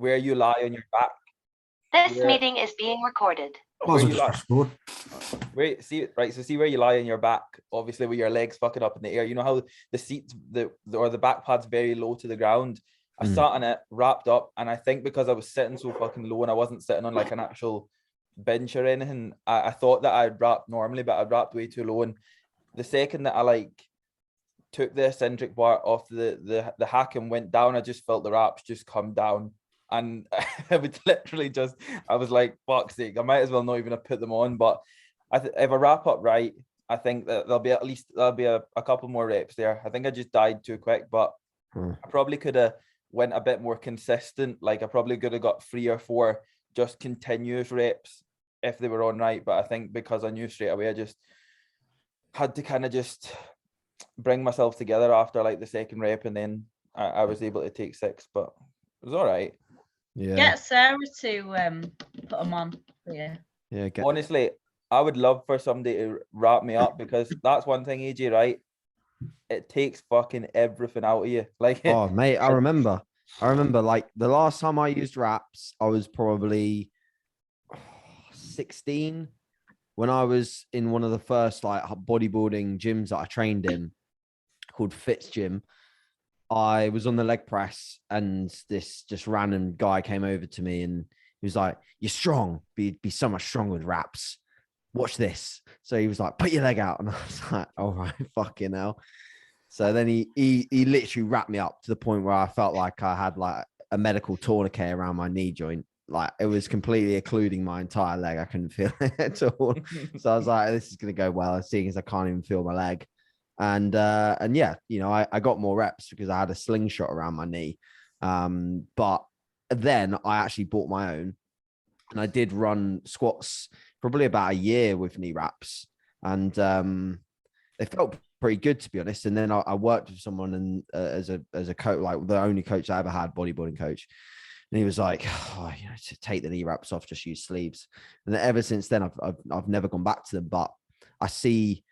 where you lie on your back. This meeting is being recorded. Where you lie, see where you lie on your back, obviously with your legs fucking up in the air. You know how the seats, or the back pad's very low to the ground. I sat on it, wrapped up, and I think because I was sitting so fucking low and I wasn't sitting on like an actual bench or anything, I thought that I'd wrap normally, but I wrapped way too low. And the second that I like took the eccentric bar off the hack and went down, I just felt the wraps just come down. And I would literally just, I was like, fuck's sake, I might as well not even have put them on. But if I wrap up right, I think that there'll be a couple more reps there. I think I just died too quick, but I probably could have went a bit more consistent. Like I probably could have got 3 or 4 just continuous reps if they were on right. But I think because I knew straight away, I just had to kind of just bring myself together after like the second rep, and then I was able to take 6, but it was all right. Yeah. Get Sarah to put them on. Yeah. Honestly, I would love for somebody to wrap me up, because that's one thing, AJ, right? It takes fucking everything out of you. Like, oh mate, I remember like the last time I used wraps, I was probably 16 when I was in one of the first like bodybuilding gyms that I trained in, called Fitz Gym. I was on the leg press and this just random guy came over to me and he was like, "You're strong, be so much stronger with wraps. Watch this." So he was like, "Put your leg out." And I was like, all right, fucking hell. So then he literally wrapped me up to the point where I felt like I had like a medical tourniquet around my knee joint. Like it was completely occluding my entire leg. I couldn't feel it at all. So I was like, this is going to go well, seeing as I can't even feel my leg. And yeah, you know, I got more reps because I had a slingshot around my knee. But then I actually bought my own, and I did run squats probably about a year with knee wraps, and they felt pretty good, to be honest. And then I worked with someone and as a coach, like the only coach I ever had, bodybuilding coach. And he was like, "Oh, you know, to take the knee wraps off, just use sleeves." And ever since then, I've never gone back to them. But I see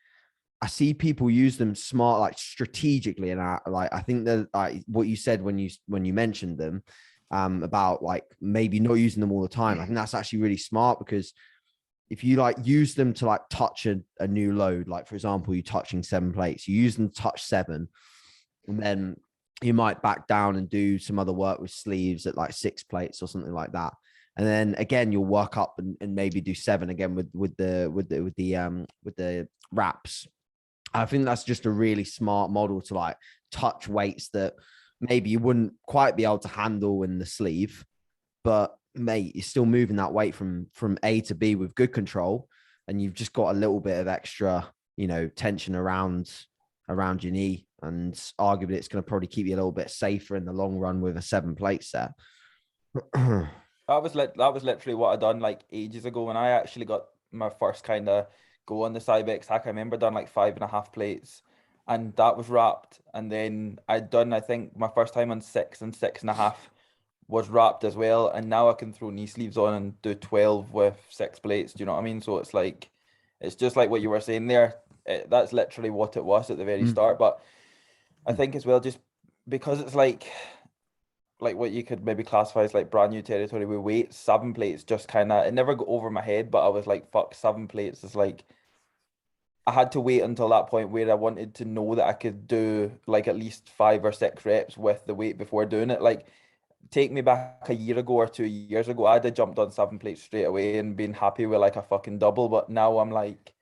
people use them smart, like strategically. And I think that like what you said when you mentioned them about like maybe not using them all the time, I think that's actually really smart, because if you like use them to like touch a new load, like for example, you're touching 7 plates, you use them to touch 7, and then you might back down and do some other work with sleeves at like 6 plates or something like that. And then again, you'll work up and maybe do 7 again with the wraps. I think that's just a really smart model to like touch weights that maybe you wouldn't quite be able to handle in the sleeve, but mate, you're still moving that weight from A to B with good control, and you've just got a little bit of extra, you know, tension around your knee, and arguably it's going to probably keep you a little bit safer in the long run with a 7 plate set. That was literally what I done like ages ago when I actually got my first kind of go on the Cybex hack. I remember done like 5.5 plates, and that was wrapped. And then I'd done, I think my first time on 6 and 6.5 was wrapped as well. And now I can throw knee sleeves on and do 12 with 6 plates. Do you know what I mean? So it's like, it's just like what you were saying there. That's literally what it was at the very start. But I think as well, just because it's like what you could maybe classify as like brand new territory with weights, 7 plates just kind of, it never got over my head, but I was like, fuck, 7 plates is like, I had to wait until that point where I wanted to know that I could do like at least 5 or 6 reps with the weight before doing it. Like, take me back a year ago or 2 years ago, I'd have jumped on 7 plates straight away and been happy with like a fucking double. But now I'm like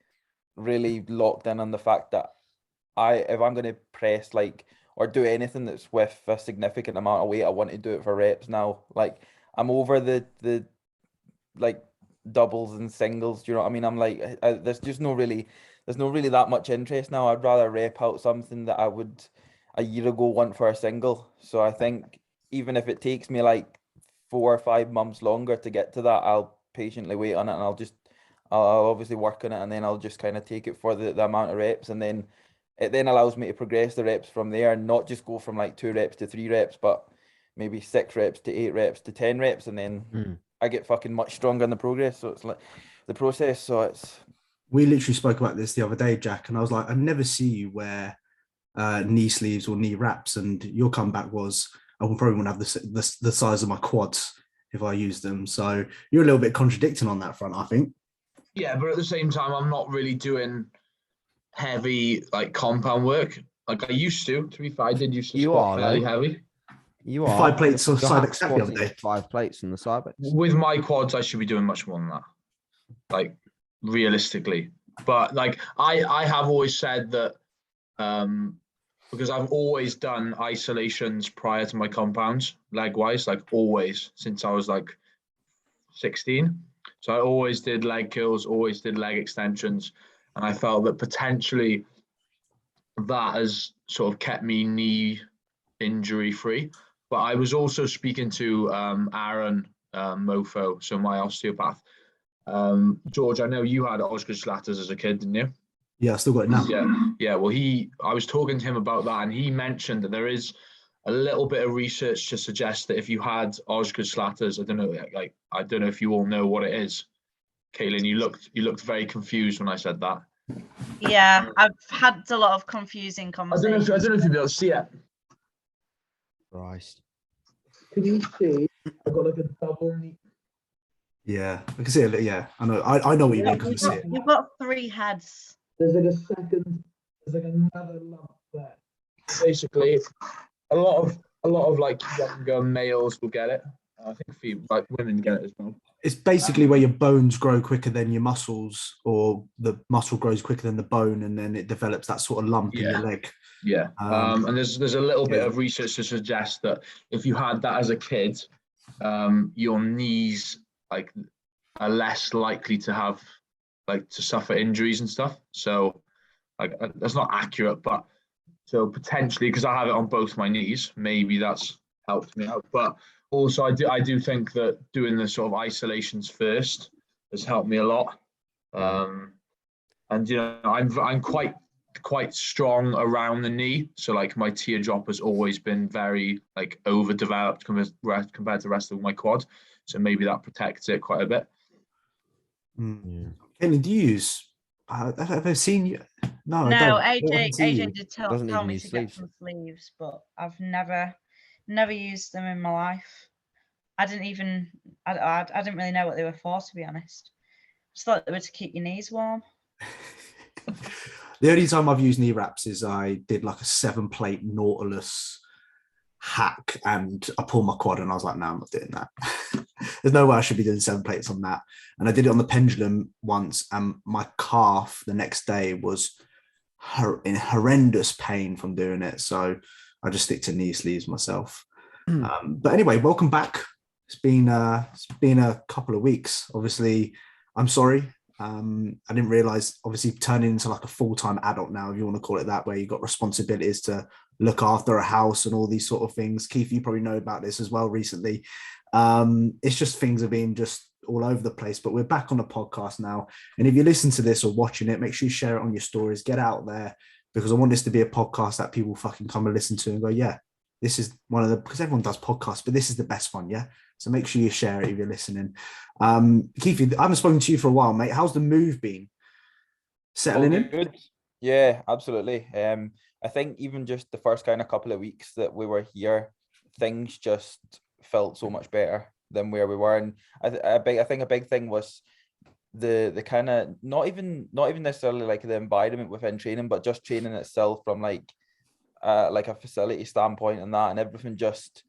really locked in on the fact that if I'm going to press like or do anything that's with a significant amount of weight, I want to do it for reps now. Like, I'm over the like doubles and singles. Do you know what I mean? I'm like, there's no really that much interest now. I'd rather rep out something that I would a year ago want for a single. So I think even if it takes me like 4 or 5 months longer to get to that, I'll patiently wait on it, and I'll obviously work on it, and then I'll just kind of take it for the amount of reps, and then it then allows me to progress the reps from there, and not just go from like 2 reps to 3 reps, but maybe 6 reps to 8 reps to 10 reps, and then I get fucking much stronger in the progress. So it's like the process. So it's. We literally spoke about this the other day, Jack, and I was like, I never see you wear knee sleeves or knee wraps, and your comeback was, I will probably want to have the size of my quads if I use them. So you're a little bit contradicting on that front, I think. Yeah, but at the same time, I'm not really doing heavy like compound work like I used to. To be fair, I did used to You squat are, fairly though. heavy. You are 5 plates of You're Cybex Hack the other squatting day. 5 plates on the Cybex. With my quads, I should be doing much more than that. Like realistically, but like I have always said that because I've always done isolations prior to my compounds, leg wise, like always since I was like 16. So I always did leg curls, always did leg extensions, and I felt that potentially that has sort of kept me knee injury free. But I was also speaking to Aaron Mofo, so my osteopath. George, I know you had Osgood Schlatters as a kid, didn't you? Yeah, I still got it now. Yeah. Well, I was talking to him about that, and he mentioned that there is a little bit of research to suggest that if you had Osgood Schlatters, I don't know if you all know what it is. Kaylin, you looked very confused when I said that. Yeah, I've had a lot of confusing conversations. I don't know if you'll be able to see it. Christ. Can you see? I've got like a double knee. Yeah, I can see it. Yeah, I know. I know what you mean because I see it. You've got 3 heads. There's like another lump there. Basically, a lot of like younger males will get it. I think like women get it as well. It's basically where your bones grow quicker than your muscles, or the muscle grows quicker than the bone, and then it develops that sort of lump in your leg. Yeah. And there's a little bit of research to suggest that if you had that as a kid, your knees like are less likely to have like to suffer injuries and stuff. So like that's not accurate, but so potentially because I have it on both my knees, maybe that's helped me out. But also I do think that doing the sort of isolations first has helped me a lot. And you know, I'm quite strong around the knee, so like my teardrop has always been very like overdeveloped compared to the rest of my quad, so maybe that protects it quite a bit. Kenny, do you use? Have I seen you? No, No, I don't. AJ did tell Doesn't even me use to get sleeves. some sleeves, but I've never used them in my life. I didn't really know what they were for, to be honest. Just thought they were to keep your knees warm. The only time I've used knee wraps is I did like a 7-plate Nautilus hack, and I pulled my quad, and I was like, no, I'm not doing that. There's no way I should be doing 7 plates on that. And I did it on the pendulum once, and my calf the next day was in horrendous pain from doing it. So I just stick to knee sleeves myself. But anyway, welcome back. It's been a couple of weeks. Obviously, I'm sorry. I didn't realize, obviously, turning into like a full-time adult now, if you want to call it that, where you've got responsibilities to look after a house and all these sort of things. Keith, you probably know about this as well recently. It's just things have been just all over the place, but we're back on the podcast now. And if you listen to this or watching it, make sure you share it on your stories, get out there, because I want this to be a podcast that people fucking come and listen to and go, yeah, this is one of the, because everyone does podcasts, but this is the best one. Yeah. So make sure you share it if you're listening. Khifie, I haven't spoken to you for a while, mate. How's the move been? Settling in? Good. Yeah, absolutely. I think even just the first kind of couple of weeks that we were here, things just felt so much better than where we were. And I think a big thing was the kind of not even necessarily like the environment within training, but just training itself from like a facility standpoint and that, and everything just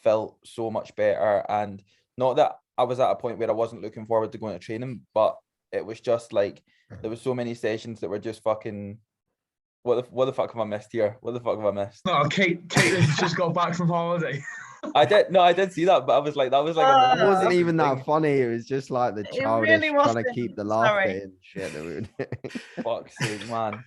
felt so much better. And not that I was at a point where I wasn't looking forward to going to training, but it was just like there was so many sessions that were just fucking what the fuck have I missed here? What the fuck have I missed? Oh, Caitlin's just got back from holiday. I did see that, but I was like, that was like It wasn't even that funny. It was just like the childish really trying to wasn't. keep the laughter Sorry. in shit that we were doing. fuck's sake, man.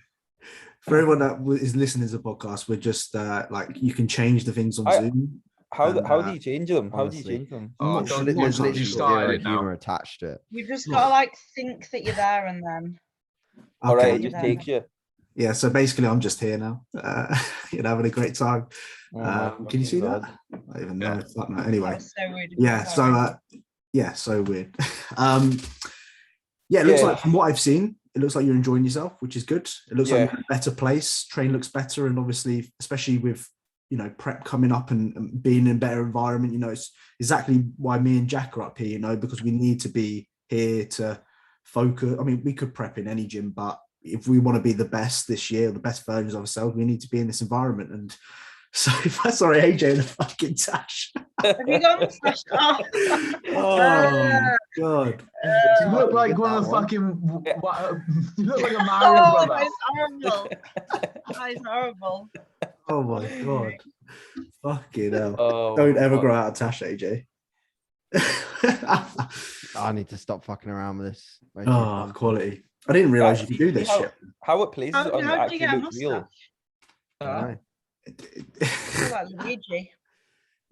For everyone that is listening to the podcast, we're just like, you can change the things on Zoom. How do you change them? How do you honestly. change them? Oh, Not sure. don't There's you literally started zero it now. humor attached to it. You've just got to like think that you're there and then. All right, Okay. it just takes you. Yeah, so basically I'm just here now. Having a great time. Oh, Can you see God. that? I don't even know. Yeah. It's like, no, anyway. That was so weird. Yeah, so weird. It looks Yeah. like, from what I've seen, it looks like you're enjoying yourself, which is good. It looks like Yeah. you're in a better place. Train looks better, and obviously, especially with prep coming up and being in a better environment. It's exactly why me and Jack are up here, because we need to be here to focus. I mean, we could prep in any gym, but if we want to be the best this year, the best versions of ourselves, we need to be in this environment. And so, sorry, AJ and the fucking Tash. Have you gone? Oh, God. You look like one of the fucking. You look like a Mario Oh, brother. that's horrible. That is horrible. Oh, my God. Fucking hell. Oh, Don't ever fuck. grow out of Tash, AJ. I need to stop fucking around with this. Way too Oh, fun. quality. I didn't realise you See could do this how, shit. How it plays How, on how the did you get a actual wheel. mustache? I know. You're like Luigi.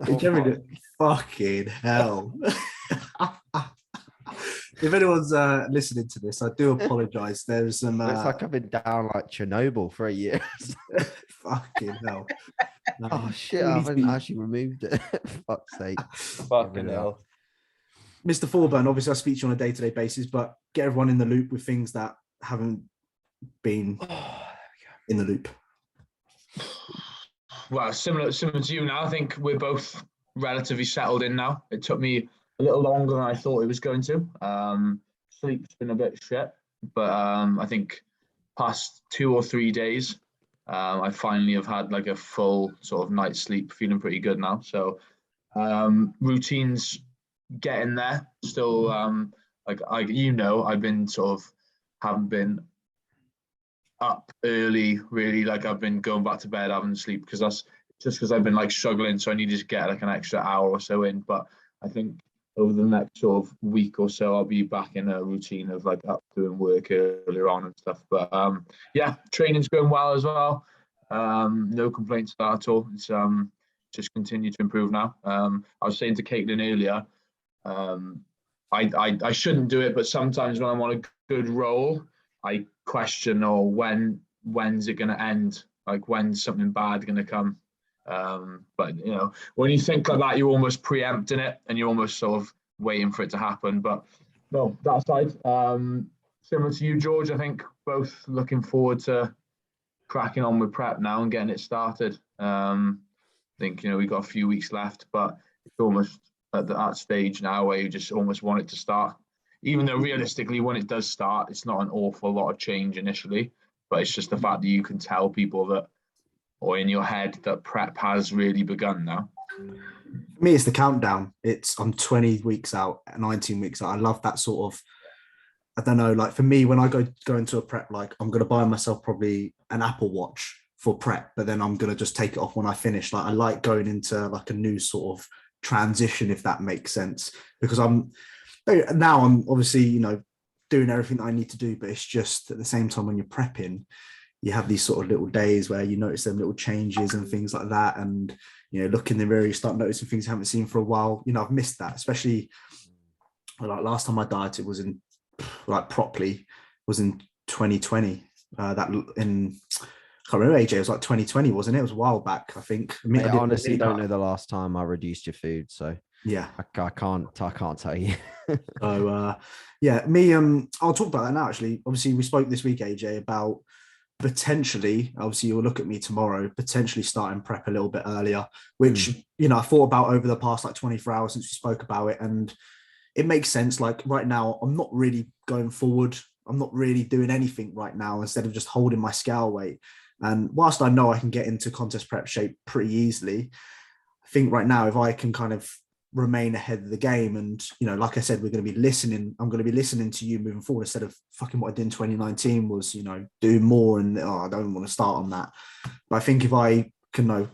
Oh, Jeremy, fucking hell. If anyone's listening to this, I do apologise. There's some Looks like I've been down like Chernobyl for a year. fucking hell. No, Oh shit! I haven't actually removed it. Fuck's sake. fucking hell. Mr. Thorburn, obviously I speak to you on a day-to-day basis, but get everyone in the loop with things that haven't been in the loop. Well, similar to you now. I think we're both relatively settled in now. It took me a little longer than I thought it was going to. Sleep's been a bit shit, but I think past 2 or 3 days, I finally have had like a full sort of night's sleep, feeling pretty good now. So routines getting there. Still, I've been haven't been up early really. Like I've been going back to bed, having sleep because I've been like struggling. So I needed to get like an extra hour or so in. But I think over the next sort of week or so, I'll be back in a routine of like up doing work earlier on and stuff. But yeah, training's going well as well. No complaints about at all. It's just continue to improve now. I was saying to Caitlin earlier, I shouldn't do it, but sometimes when I'm on a good roll, I question, when's it going to end? Like when's something bad going to come? But when you think like that, you're almost preempting it and you're almost sort of waiting for it to happen. But no, that aside, similar to you, George, I think both looking forward to cracking on with prep now and getting it started. I think we've got a few weeks left, but it's almost at that stage now where you just almost want it to start. Even though realistically, when it does start, it's not an awful lot of change initially, but it's just the fact that you can tell people that, or in your head, that prep has really begun now. For me, it's the countdown. I'm 20 weeks out, 19 weeks out. I love that sort of, I don't know, like for me, when I go into a prep, like I'm going to buy myself probably an Apple Watch for prep, but then I'm going to just take it off when I finish. Like I like going into like a new sort of transition, if that makes sense, because I'm obviously, doing everything that I need to do, but it's just at the same time when you're prepping, you have these sort of little days where you notice them little changes and things like that. And, look in the mirror, you start noticing things you haven't seen for a while. I've missed that, especially like last time I dieted was in like properly was in 2020. I can't remember, AJ, it was like 2020, wasn't it? It was a while back, I think. I honestly don't know the last time I reduced your food, so yeah, I can't tell you. So yeah, me, I'll talk about that now. Actually, obviously, we spoke this week, AJ, about potentially. Obviously, you'll look at me tomorrow. Potentially starting prep a little bit earlier, which I thought about over the past like 24 hours since we spoke about it, and it makes sense. Like right now, I'm not really going forward. I'm not really doing anything right now. Instead of just holding my scale weight. And whilst I know I can get into contest prep shape pretty easily, I think right now, if I can kind of remain ahead of the game and, like I said, I'm going to be listening to you moving forward instead of fucking what I did in 2019 was, do more and I don't want to start on that. But I think if I can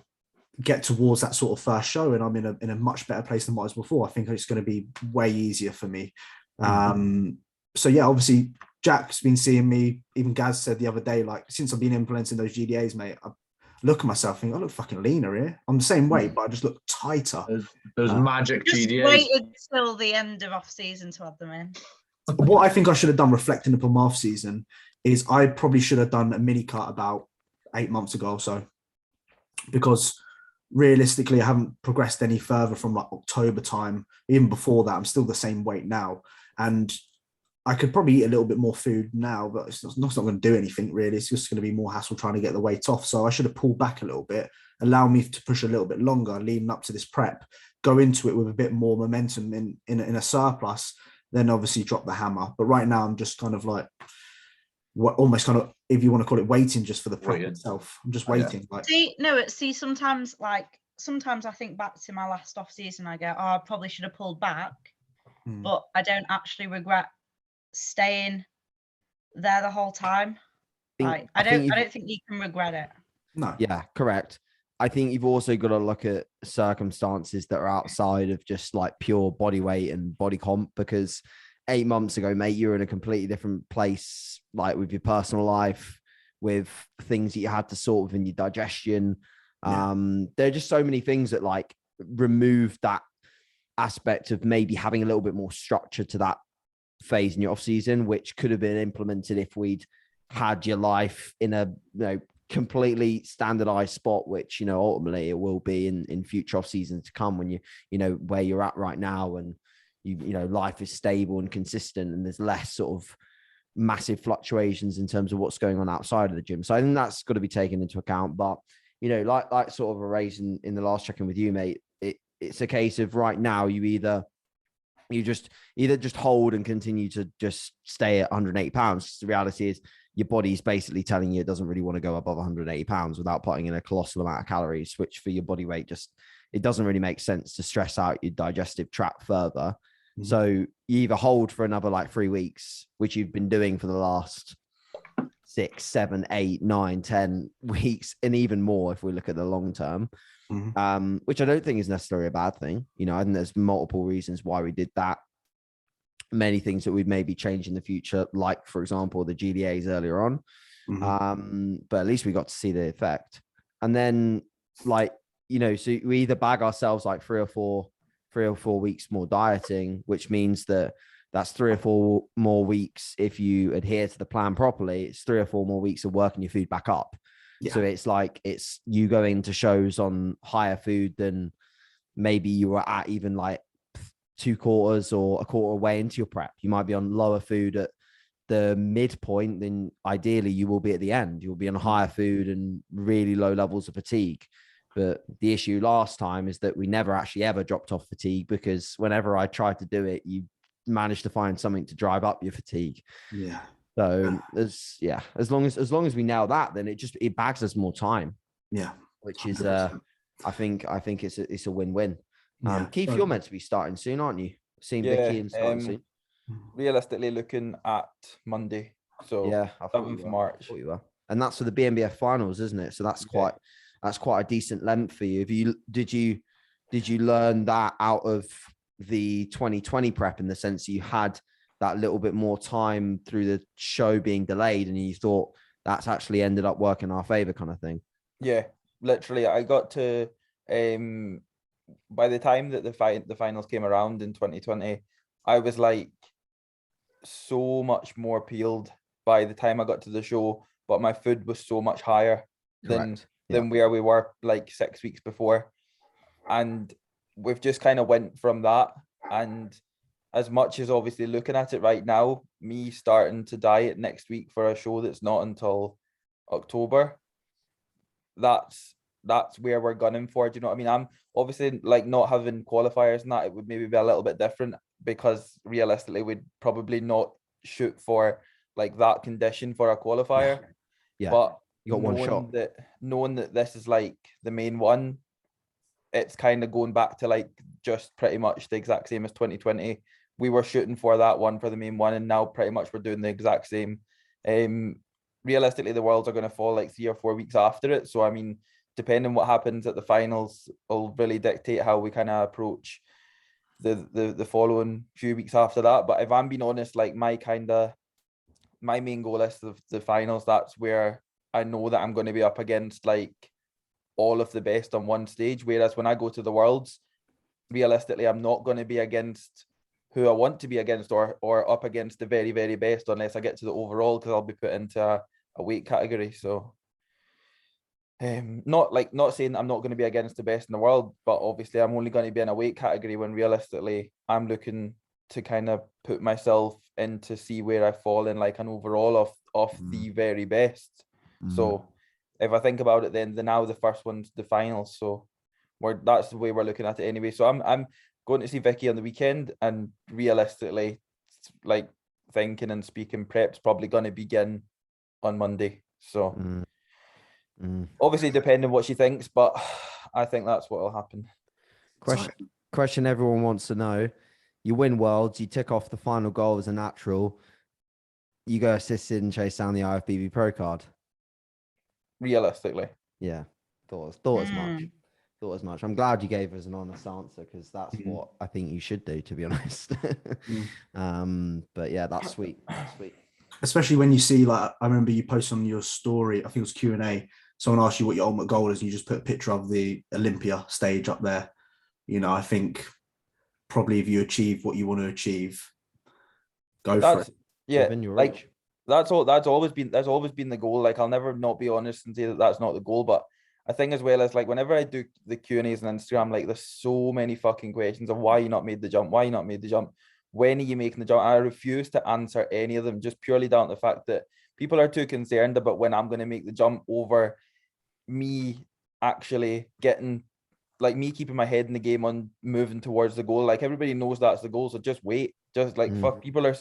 get towards that sort of first show and I'm in a much better place than what I was before, I think it's going to be way easier for me. So yeah, obviously Jack's been seeing me. Even Gaz said the other day, like since I've been implementing those GDAs, mate, I look at myself and think I look fucking leaner here. I'm the same weight, but I just look tighter. Those magic Just GDAs. waited till the end of off season to have them in. What I think I should have done reflecting upon my off season is I probably should have done a mini cut about 8 months ago or so, because realistically I haven't progressed any further from like October time. Even before that, I'm still the same weight now. And I could probably eat a little bit more food now, but it's not going to do anything really. It's just going to be more hassle trying to get the weight off. So I should have pulled back a little bit, allow me to push a little bit longer leading up to this prep, go into it with a bit more momentum in a surplus, then obviously drop the hammer. But right now I'm just kind of like, what, almost kind of, if you want to call it, waiting just for the prep itself. I'm just waiting. Like, sometimes I think back to my last off season, I go, oh, I probably should have pulled back, but I don't actually regret staying there the whole time. I don't think you can regret it. No. Yeah, correct. I think you've also got to look at circumstances that are outside of just like pure body weight and body comp, because 8 months ago, mate, you're in a completely different place, like with your personal life, with things that you had to sort of in your digestion. Yeah. There are just so many things that like remove that aspect of maybe having a little bit more structure to that phase in your off season, which could have been implemented if we'd had your life in a completely standardized spot, which ultimately it will be in future off seasons to come, when where you're at right now, and life is stable and consistent, and there's less sort of massive fluctuations in terms of what's going on outside of the gym. So I think that's got to be taken into account. But like sort of a raise in the last check-in with you, mate, it's a case of right now you just hold and continue to just stay at 180 pounds. The reality is your body's basically telling you it doesn't really want to go above 180 pounds without putting in a colossal amount of calories, which for your body weight, it doesn't really make sense to stress out your digestive tract further. Mm-hmm. So you either hold for another like 3 weeks, which you've been doing for the last 6, 7, 8, 9, 10 weeks, and even more if we look at the long term, which I don't think is necessarily a bad thing. I think there's multiple reasons why we did that. Many things that we'd maybe change in the future, like, for example, the GDAs earlier on. But at least we got to see the effect. And then, so we either bag ourselves like 3 or 4 weeks more dieting, which means that's 3 or 4 more weeks. If you adhere to the plan properly, it's 3 or 4 more weeks of working your food back up. Yeah. So it's like, it's you going to shows on higher food than maybe you were at even like 2 quarters or a quarter way into your prep. You might be on lower food at the midpoint, then ideally you will be at the end. You'll be on higher food and really low levels of fatigue. But the issue last time is that we never actually ever dropped off fatigue, because whenever I tried to do it, you managed to find something to drive up your fatigue. Yeah. So as long as we nail that, then it bags us more time. Yeah. Which is I think it's a win-win. Keith, you're meant to be starting soon, aren't you? Seeing Vicky and starting soon. Realistically, looking at Monday. So yeah, 7th March. I thought you were. And that's for the BNBF finals, isn't it? So that's quite a decent length for you. Did you learn that out of the 2020 prep, in the sense that you had that little bit more time through the show being delayed, and you thought that's actually ended up working our favor, kind of thing? Yeah, literally, I got to by the time that the finals came around in 2020, I was like so much more peeled by the time I got to the show, but my food was so much higher than where we were like 6 weeks before. And we've just kind of went from that. And as much as obviously looking at it right now, me starting to diet next week for a show that's not until October, that's where we're gunning for. Do you know what I mean? I'm obviously like not having qualifiers and that, it would maybe be a little bit different, because realistically we'd probably not shoot for like that condition for a qualifier. Yeah. But you got one shot. Knowing that this is like the main one, it's kind of going back to like just pretty much the exact same as 2020. We were shooting for that one for the main one, and now pretty much we're doing the exact same. Realistically, the Worlds are going to fall like 3 or 4 weeks after it. So I mean, depending what happens at the finals will really dictate how we kind of approach the following few weeks after that. But if I'm being honest, like my main goal is the finals. That's where I know that I'm going to be up against like all of the best on one stage. Whereas when I go to the Worlds, realistically, I'm not going to be against who I want to be against or up against the very, very best, unless I get to the overall, because I'll be put into a weight category. So not saying I'm not going to be against the best in the world, but obviously I'm only going to be in a weight category when realistically I'm looking to kind of put myself in to see where I fall in like an overall of the very best. So if I think about it, then now the first one's the finals. So that's the way we're looking at it anyway. So I'm going to see Vicky on the weekend, and realistically, like thinking and speaking, prep's probably going to begin on Monday. So obviously depending what she thinks, but I think that's what will happen. Question everyone wants to know. You win Worlds, you tick off the final goal as a natural. You go assisted and chase down the IFBB Pro card. Realistically. Yeah. Thought as much. Thought as much. I'm glad you gave us an honest answer, because that's what I think you should do, to be honest. But yeah, that's sweet. That's sweet. Especially when you see, like, I remember you posted on your story, I think it was Q&A, someone asked you what your ultimate goal is, and you just put a picture of the Olympia stage up there. You know, I think probably if you achieve what you want to achieve, go for it. Yeah, Within your like reach. that's always been the goal. Like, I'll never not be honest and say that that's not the goal. But I think as well as, like, whenever I do the Q&As on Instagram, like, there's so many fucking questions of why you not made the jump, when are you making the jump? I refuse to answer any of them, just purely down to the fact that people are too concerned about when I'm going to make the jump over me actually getting, like, me keeping my head in the game on moving towards the goal. Like, everybody knows that's the goal, so just wait. Just like fuck, people are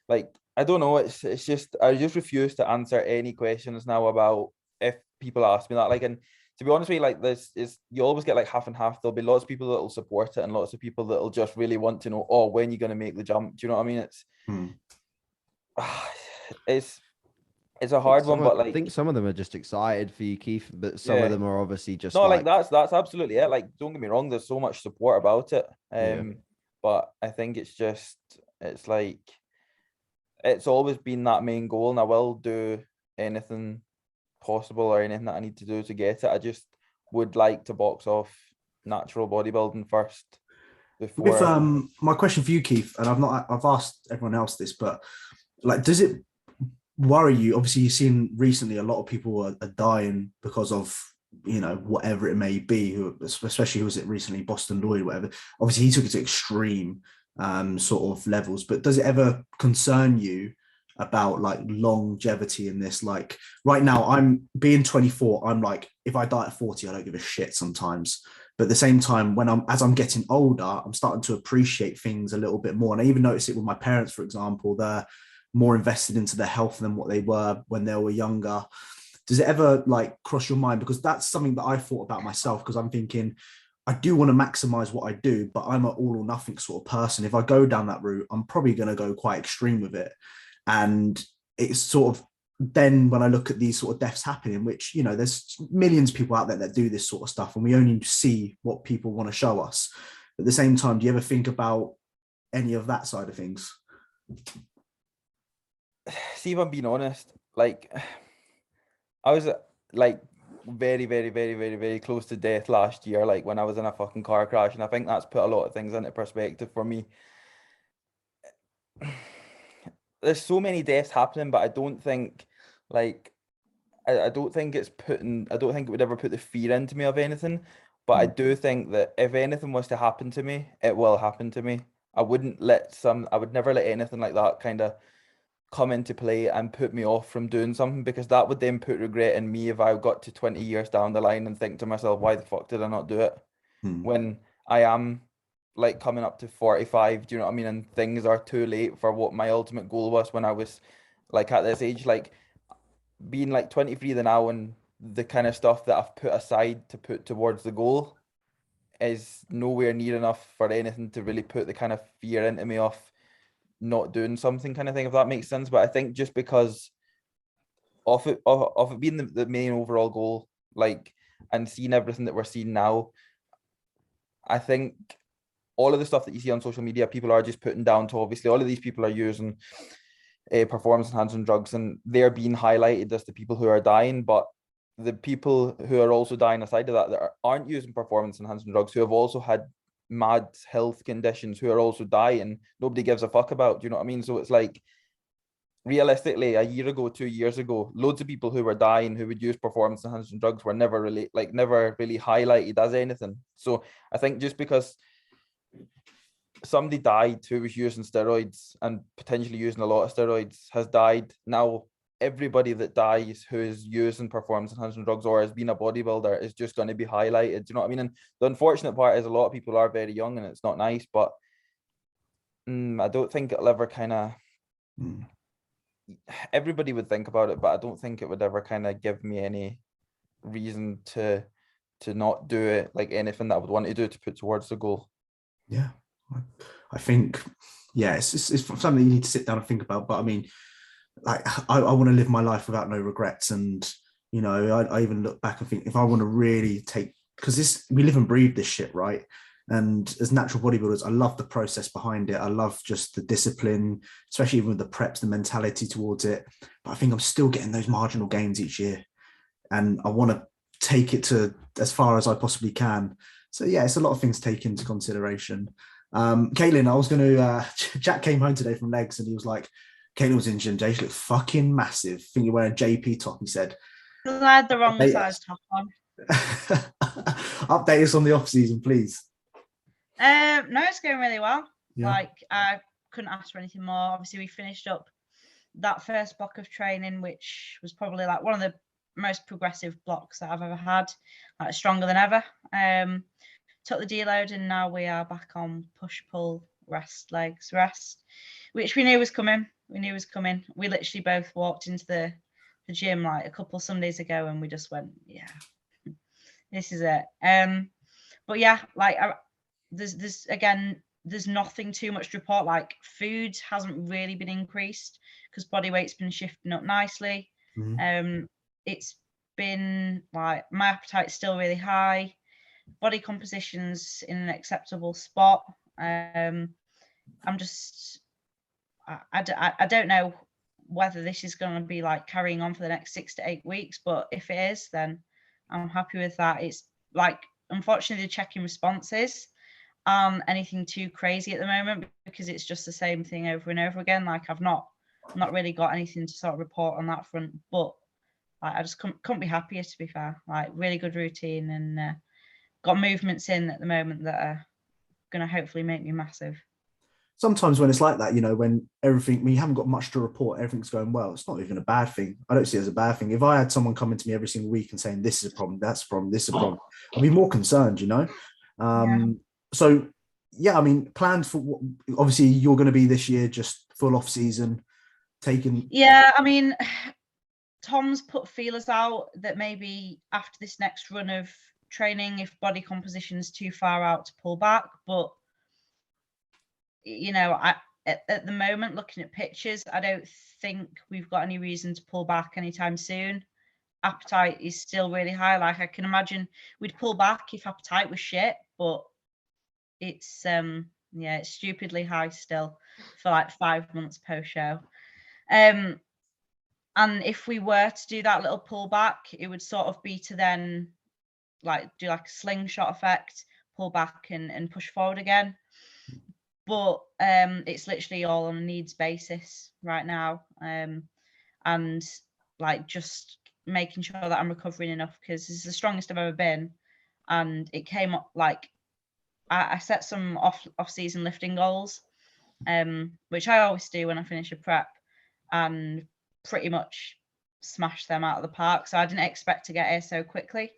like, I don't know. It's just, I just refuse to answer any questions now about if people ask me that. Like, and to be honest with you, like, this is, you always get like half and half. There'll be lots of people that will support it and lots of people that will just really want to know, oh, when you're going to make the jump. Do you know what I mean? It's a hard one, but like, I think some of them are just excited for you, Keith, but some of them are obviously just no, like that's absolutely it. Like, don't get me wrong, there's so much support about it. But I think it's like, it's always been that main goal, and I will do anything possible or anything that I need to do to get it. I just would like to box off natural bodybuilding first before. With my question for you, Keith, and I've asked everyone else this, but like, does it worry you? Obviously, you've seen recently a lot of people are dying because of, you know, whatever it may be, especially who was it recently, Boston Lloyd, whatever. Obviously, he took it to extreme sort of levels, but does it ever concern you about like longevity in this? Like, right now, I'm being 24, I'm like, if I die at 40, I don't give a shit sometimes. But at the same time, as I'm getting older, I'm starting to appreciate things a little bit more. And I even notice it with my parents, for example. They're more invested into their health than what they were when they were younger. Does it ever like cross your mind? Because that's something that I thought about myself, because I'm thinking, I do want to maximize what I do, but I'm an all or nothing sort of person. If I go down that route, I'm probably going to go quite extreme with it. And it's sort of, then when I look at these sort of deaths happening, which, you know, there's millions of people out there that do this sort of stuff, and we only see what people want to show us. At the same time, do you ever think about any of that side of things? See, if I'm being honest, like, I was like very, very, very, very, very close to death last year, like when I was in a fucking car crash, and I think that's put a lot of things into perspective for me. There's so many deaths happening, but I don't think, like, I don't think it would ever put the fear into me of anything. But I do think that if anything was to happen to me, it will happen to me. I would never let anything like that kind of come into play and put me off from doing something, because that would then put regret in me if I got to 20 years down the line and think to myself, why the fuck did I not do it? When I am like coming up to 45, do you know what I mean? And things are too late for what my ultimate goal was when I was like at this age. Like, being like 23 now, and the kind of stuff that I've put aside to put towards the goal is nowhere near enough for anything to really put the kind of fear into me of not doing something, kind of thing, if that makes sense. But I think just because of it being the main overall goal, like, and seeing everything that we're seeing now, I think all of the stuff that you see on social media, people are just putting down to, obviously, all of these people are using performance enhancing drugs, and they're being highlighted as the people who are dying. But the people who are also dying aside of that aren't using performance enhancing drugs, who have also had mad health conditions, who are also dying, nobody gives a fuck about. Do you know what I mean? So it's like, realistically, a year ago, 2 years ago, loads of people who were dying who would use performance enhancing drugs were never really highlighted as anything. So I think just because somebody died who was using steroids and potentially using a lot of steroids, has died. Now everybody that dies who is using performance enhancing drugs or has been a bodybuilder is just going to be highlighted. Do you know what I mean? And the unfortunate part is a lot of people are very young and it's not nice, but I don't think it'll ever kind of, everybody would think about it, but I don't think it would ever kind of give me any reason to not do it, like anything that I would want to do to put towards the goal. Yeah, I think, yeah, it's something you need to sit down and think about. But I mean, like, I want to live my life without no regrets. And, you know, I even look back and think, if I want to really take, because we live and breathe this shit, right? And as natural bodybuilders, I love the process behind it. I love just the discipline, especially even with the preps, the mentality towards it. But I think I'm still getting those marginal gains each year. And I want to take it to as far as I possibly can. So yeah, it's a lot of things to take into consideration. Caitlin, I was going to, Jack came home today from legs and he was like, Caitlin was in gym today. She looked fucking massive. I think you're wearing a JP top, he said. I had the wrong size top on. Update us on the off season, please. No, it's going really well. Yeah. Like, I couldn't ask for anything more. Obviously, we finished up that first block of training, which was probably like one of the most progressive blocks that I've ever had, like stronger than ever. Took the deload and now we are back on push, pull, rest, legs, rest, which we knew was coming. We literally both walked into the gym like a couple Sundays ago and we just went, yeah, this is it. But yeah, like there's nothing too much to report. Like, food hasn't really been increased because body weight's been shifting up nicely. It's been like, my appetite's still really high, body composition's in an acceptable spot. I don't know whether this is going to be like carrying on for the next 6 to 8 weeks, but if it is, then I'm happy with that. It's like, unfortunately, the check-in responses aren't anything too crazy at the moment because it's just the same thing over and over again. Like, I've not really got anything to sort of report on that front, but like, I just couldn't be happier, to be fair. Like, really good routine and got movements in at the moment that are going to hopefully make me massive. Sometimes when it's like that, you know, when you haven't got much to report, everything's going well, it's not even a bad thing. I don't see it as a bad thing. If I had someone coming to me every single week and saying, this is a problem, that's a problem, this is a problem, I'd be more concerned, you know? So, yeah, I mean, plans for obviously you're going to be this year just full off season, taking... Yeah, I mean, Tom's put feelers out that maybe after this next run of training, if body composition's too far out, to pull back. But, you know, at the moment, looking at pictures, I don't think we've got any reason to pull back anytime soon. Appetite is still really high. Like, I can imagine we'd pull back if appetite was shit, but it's it's stupidly high still for like 5 months post show. And if we were to do that little pullback, it would sort of be to then like do like a slingshot effect, pull back and push forward again. But it's literally all on a needs basis right now. And like just making sure that I'm recovering enough, because this is the strongest I've ever been. And it came up like, I set some off-season lifting goals, which I always do when I finish a prep, and pretty much smashed them out of the park. So I didn't expect to get here so quickly.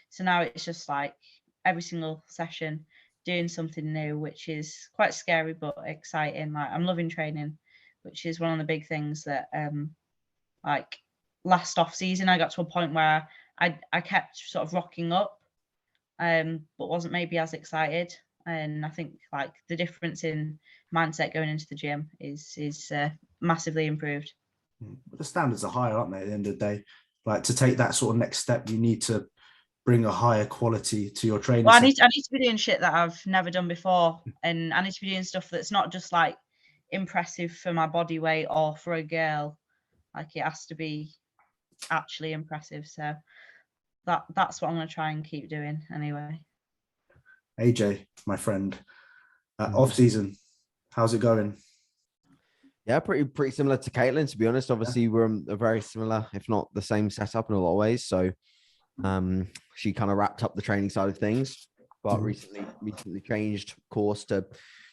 So now it's just like every single session doing something new, which is quite scary but exciting. Like, I'm loving training, which is one of the big things that like last off-season I got to a point where I kept sort of rocking up, but wasn't maybe as excited. And I think like the difference in mindset going into the gym is massively improved. The standards are higher, aren't they? At the end of the day, like, to take that sort of next step, you need to bring a higher quality to your training. Well, I need to be doing shit that I've never done before, and I need to be doing stuff that's not just like impressive for my body weight or for a girl. Like, it has to be actually impressive. So that's what I'm going to try and keep doing anyway. AJ, my friend, off season, how's it going? Yeah, pretty similar to Caitlin, to be honest. Obviously, we're a very similar, if not the same setup in a lot of ways. So she kind of wrapped up the training side of things, but recently changed course to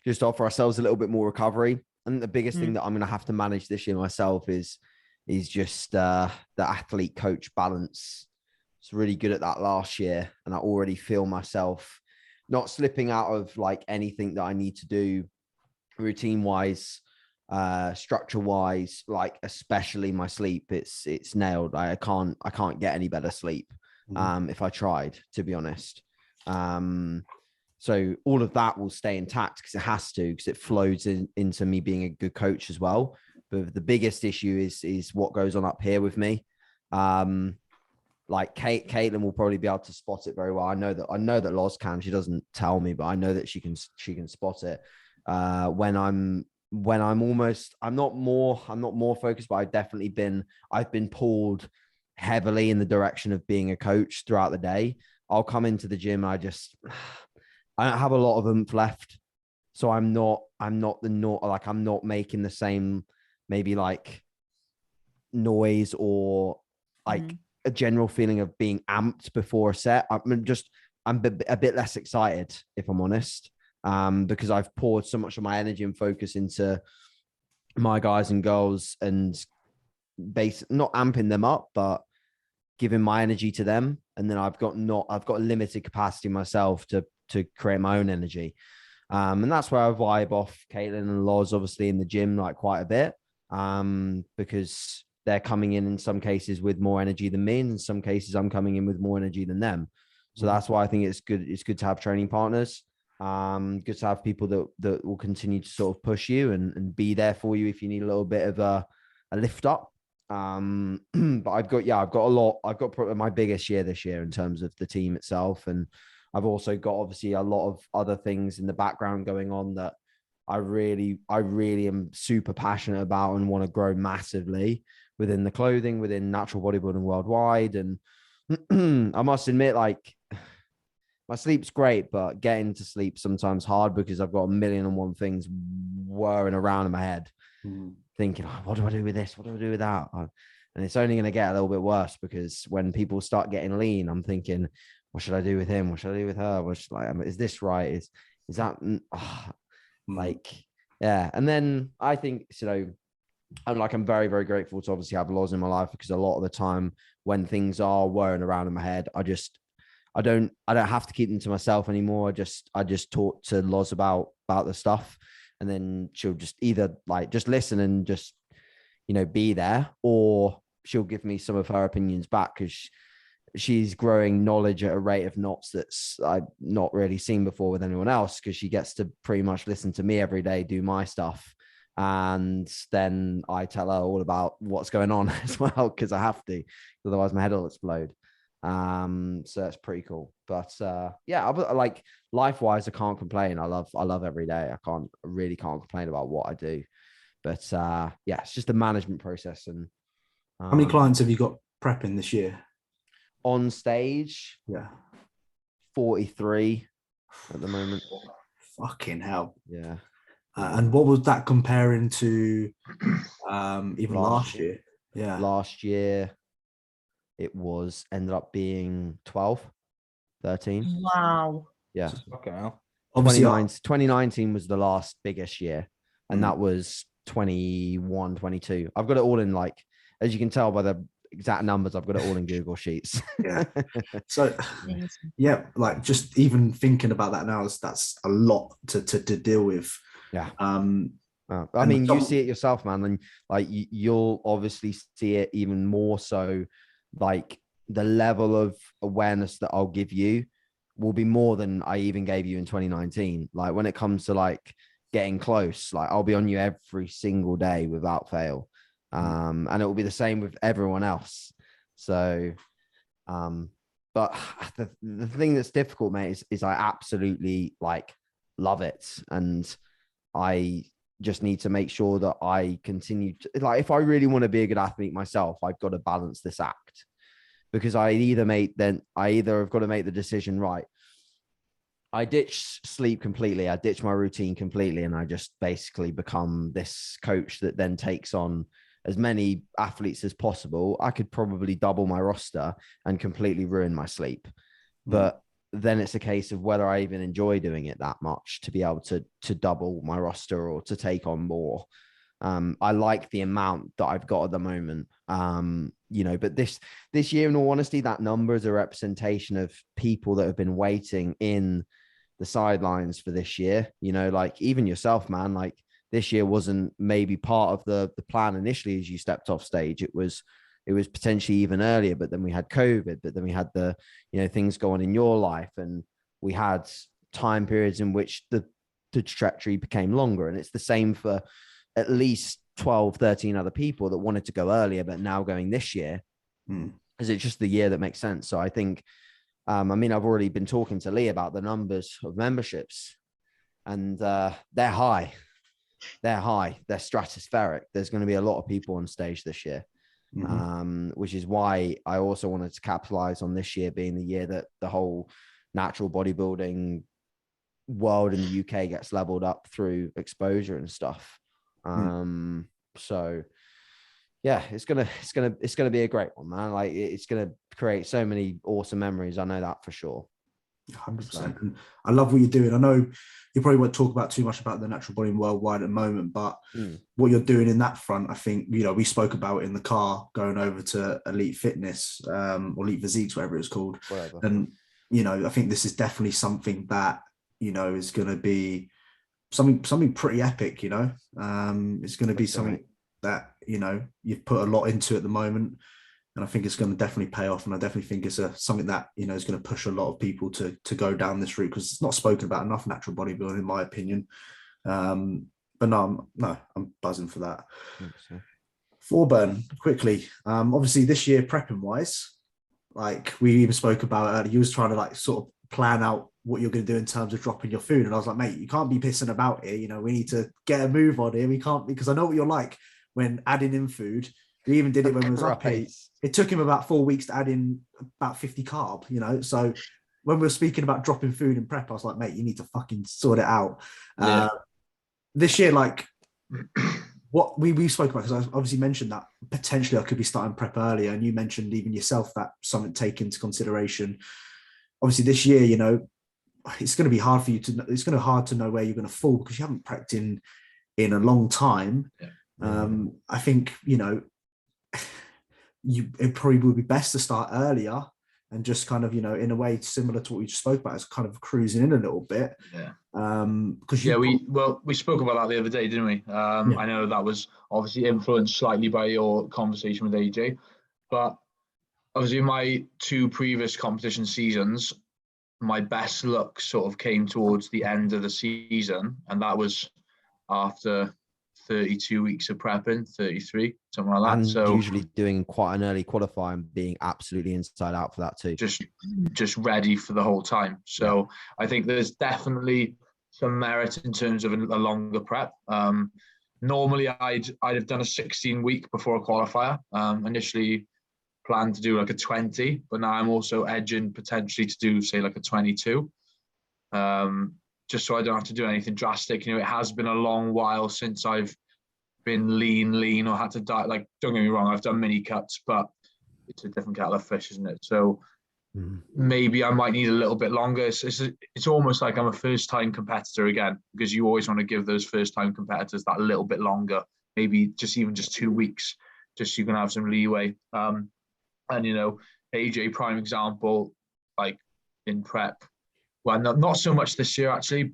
just offer ourselves a little bit more recovery. And the biggest thing that I'm going to have to manage this year myself is just the athlete coach balance. It's really good at that last year. And I already feel myself not slipping out of like anything that I need to do routine wise, structure wise, like especially my sleep. It's nailed. I can't get any better sleep if I tried, to be honest. So all of that will stay intact because it has to, because it flows into me being a good coach as well. But the biggest issue is what goes on up here with me. Like Caitlin will probably be able to spot it very well. I know that Loz can. She doesn't tell me, but I know that she can spot it. When I'm not more focused, but I've been pulled heavily in the direction of being a coach throughout the day. I'll come into the gym and I don't have a lot of oomph left. So I'm not making the same, maybe like noise or like a general feeling of being amped before a set. I'm a bit less excited, if I'm honest, because I've poured so much of my energy and focus into my guys and girls and not amping them up, but giving my energy to them. And then I've got a limited capacity myself to create my own energy. And that's where I vibe off Caitlin and Loz, obviously in the gym, like quite a bit, because they're coming in some cases with more energy than me. And in some cases I'm coming in with more energy than them. So that's why I think it's good. It's good to have training partners. Good to have people that will continue to sort of push you and be there for you if you need a little bit of a lift up. But I've got probably my biggest year this year in terms of the team itself. And I've also got obviously a lot of other things in the background going on that I really am super passionate about and want to grow massively within the clothing, within natural bodybuilding worldwide. And I must admit, like, my sleep's great, but getting to sleep sometimes hard because I've got 1,000,001 things whirring around in my head, thinking, oh, what do I do with this? What do I do with that? And it's only going to get a little bit worse because when people start getting lean, I'm thinking, what should I do with him? What should I do with her? Is this right? Is that like, yeah. And then I think, I'm very, very grateful to obviously have Loz in my life, because a lot of the time when things are whirring around in my head, I don't have to keep them to myself anymore. I just talk to Loz about the stuff, and then she'll just either like just listen and just, be there, or she'll give me some of her opinions back, because she's growing knowledge at a rate of knots that's I've not really seen before with anyone else, because she gets to pretty much listen to me every day, do my stuff. And then I tell her all about what's going on as well, because I have to, otherwise my head will explode. So that's pretty cool. But yeah, like life-wise, I can't complain. I love every day. I really can't complain about what I do. But yeah, it's just a management process. And how many clients have you got prepping this year? On stage, 43 at the moment. Fucking hell. Yeah. And what was that comparing to even last year? Yeah. Last year, it ended up being 12, 13. Wow. Yeah. Okay. Well. Obviously, 2019 was the last biggest year. And that was 21, 22. I've got it all in, like, as you can tell by the exact numbers, I've got it all in Google Sheets. Yeah. So yeah, like just even thinking about that now, that's a lot to deal with. Yeah. I mean, you see it yourself, man, and like you'll obviously see it even more so. Like the level of awareness that I'll give you will be more than I even gave you in 2019. Like when it comes to like getting close, like I'll be on you every single day without fail. And it will be the same with everyone else. So, but the thing that's difficult, mate, is I absolutely like love it. And I just need to make sure that I continue to, like, if I really want to be a good athlete myself, I've got to balance this act, because I either have got to make the decision, right, I ditch sleep completely, I ditch my routine completely, and I just basically become this coach that then takes on as many athletes as possible. I could probably double my roster and completely ruin my sleep. But then it's a case of whether I even enjoy doing it that much to be able to double my roster or to take on more. I like the amount that I've got at the moment. But this year, in all honesty, that number is a representation of people that have been waiting in the sidelines for this year. Like even yourself, man, like this year wasn't maybe part of the plan initially as you stepped off stage. It was potentially even earlier, but then we had COVID, but then we had the, things going on in your life, and we had time periods in which the trajectory became longer. And it's the same for at least 12, 13 other people that wanted to go earlier, but now going this year. Is it just the year that makes sense? So I think, I've already been talking to Lee about the numbers of memberships, and they're high. They're stratospheric. There's going to be a lot of people on stage this year. Which is why I also wanted to capitalize on this year being the year that the whole natural bodybuilding world in the UK gets leveled up through exposure and stuff. So yeah, it's gonna be a great one, man. Like it's gonna create so many awesome memories. I know that for sure. 100%. And I love what you're doing. I know you probably won't talk about too much about the natural bodybuilding worldwide at the moment, but what you're doing in that front, I think, we spoke about it in the car going over to Elite Fitness, or Elite Physiques, whatever it's called. Whatever. And, I think this is definitely something that, is going to be something pretty epic, it's going to be something that, you've put a lot into at the moment. And I think it's going to definitely pay off. And I definitely think it's something that, is going to push a lot of people to go down this route, because it's not spoken about enough, natural bodybuilding, in my opinion. But no, I'm buzzing for that. Thorburn, quickly. Obviously this year, prepping wise, like we even spoke about earlier, you was trying to like sort of plan out what you're going to do in terms of dropping your food. And I was like, mate, you can't be pissing about here. We need to get a move on here. We can't, because I know what you're like when adding in food. We even did it when we was up here. It took him about 4 weeks to add in about 50 carb, So when we were speaking about dropping food in prep, I was like, mate, you need to fucking sort it out. This year, like what we spoke about, because I obviously mentioned that potentially I could be starting prep earlier. And you mentioned even yourself that something to take into consideration. Obviously this year, it's going to be hard for you it's going to be hard to know where you're going to fall, because you haven't prepped in a long time. I think, it probably would be best to start earlier and just kind of, in a way similar to what we just spoke about, is kind of cruising in a little bit. Because we spoke about that the other day, didn't we? I know that was obviously influenced slightly by your conversation with AJ, but obviously my 2 previous competition seasons, my best look sort of came towards the end of the season, and that was after 32 weeks of prepping, 33, something like that. And so usually doing quite an early qualifying, being absolutely inside out for that too. Just ready for the whole time. So I think there's definitely some merit in terms of a longer prep. Normally I'd have done a 16-week before a qualifier. Initially planned to do like a 20, but now I'm also edging potentially to do say like a 22. Just so I don't have to do anything drastic. It has been a long while since I've been lean or had to diet. Like, don't get me wrong, I've done mini cuts, but it's a different kettle of fish, isn't it? So maybe I might need a little bit longer. It's almost like I'm a first-time competitor again, because you always want to give those first-time competitors that little bit longer, maybe just 2 weeks, just so you can have some leeway. And AJ, prime example, like in prep. Well, not so much this year actually,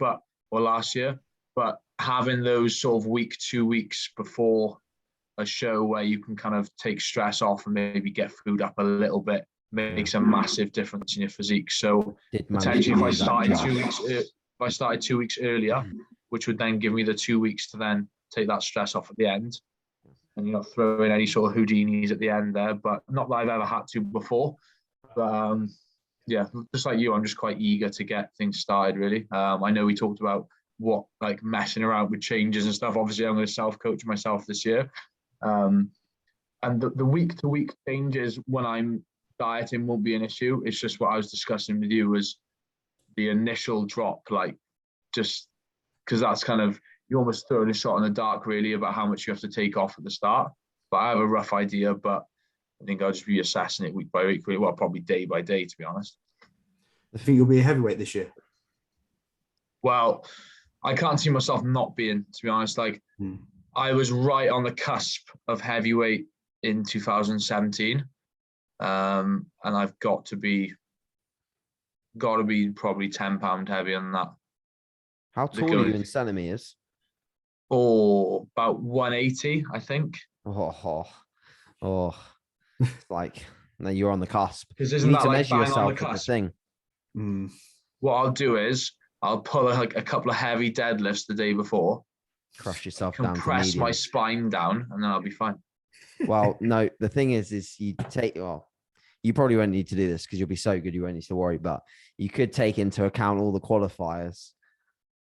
or last year, but having those sort of 2 weeks before a show where you can kind of take stress off and maybe get food up a little bit makes a massive difference in your physique. So potentially if I started 2 weeks earlier, which would then give me the 2 weeks to then take that stress off at the end, and throw in any sort of Houdinis at the end there, but not that I've ever had to before. But yeah, just like you, I'm just quite eager to get things started, really. I know we talked about messing around with changes and stuff. Obviously, I'm going to self-coach myself this year. And the week-to-week changes when I'm dieting won't be an issue. It's just what I was discussing with you was the initial drop, just because that's kind of, you're almost throwing a shot in the dark, really, about how much you have to take off at the start. But I have a rough idea, but I think I'll just be assessing it week by week, well, probably day by day, to be honest. I think you'll be a heavyweight this year. Well, I can't see myself not being, to be honest. Like, I was right on the cusp of heavyweight in 2017. And I've got to be probably 10 pound heavier than that. How tall are you in centimeters? Or about 180, I think. Like, no, you're on the cusp. Because You isn't need that to like measure bang on yourself the with the cusp? thing. What I'll do is I'll pull a couple of heavy deadlifts the day before, Crush yourself down to compress medium. my spine down, and then I'll be fine. Well, no, the thing is you take, well, you probably won't need to do this because you'll be so good you won't need to worry, but you could take into account all the qualifiers,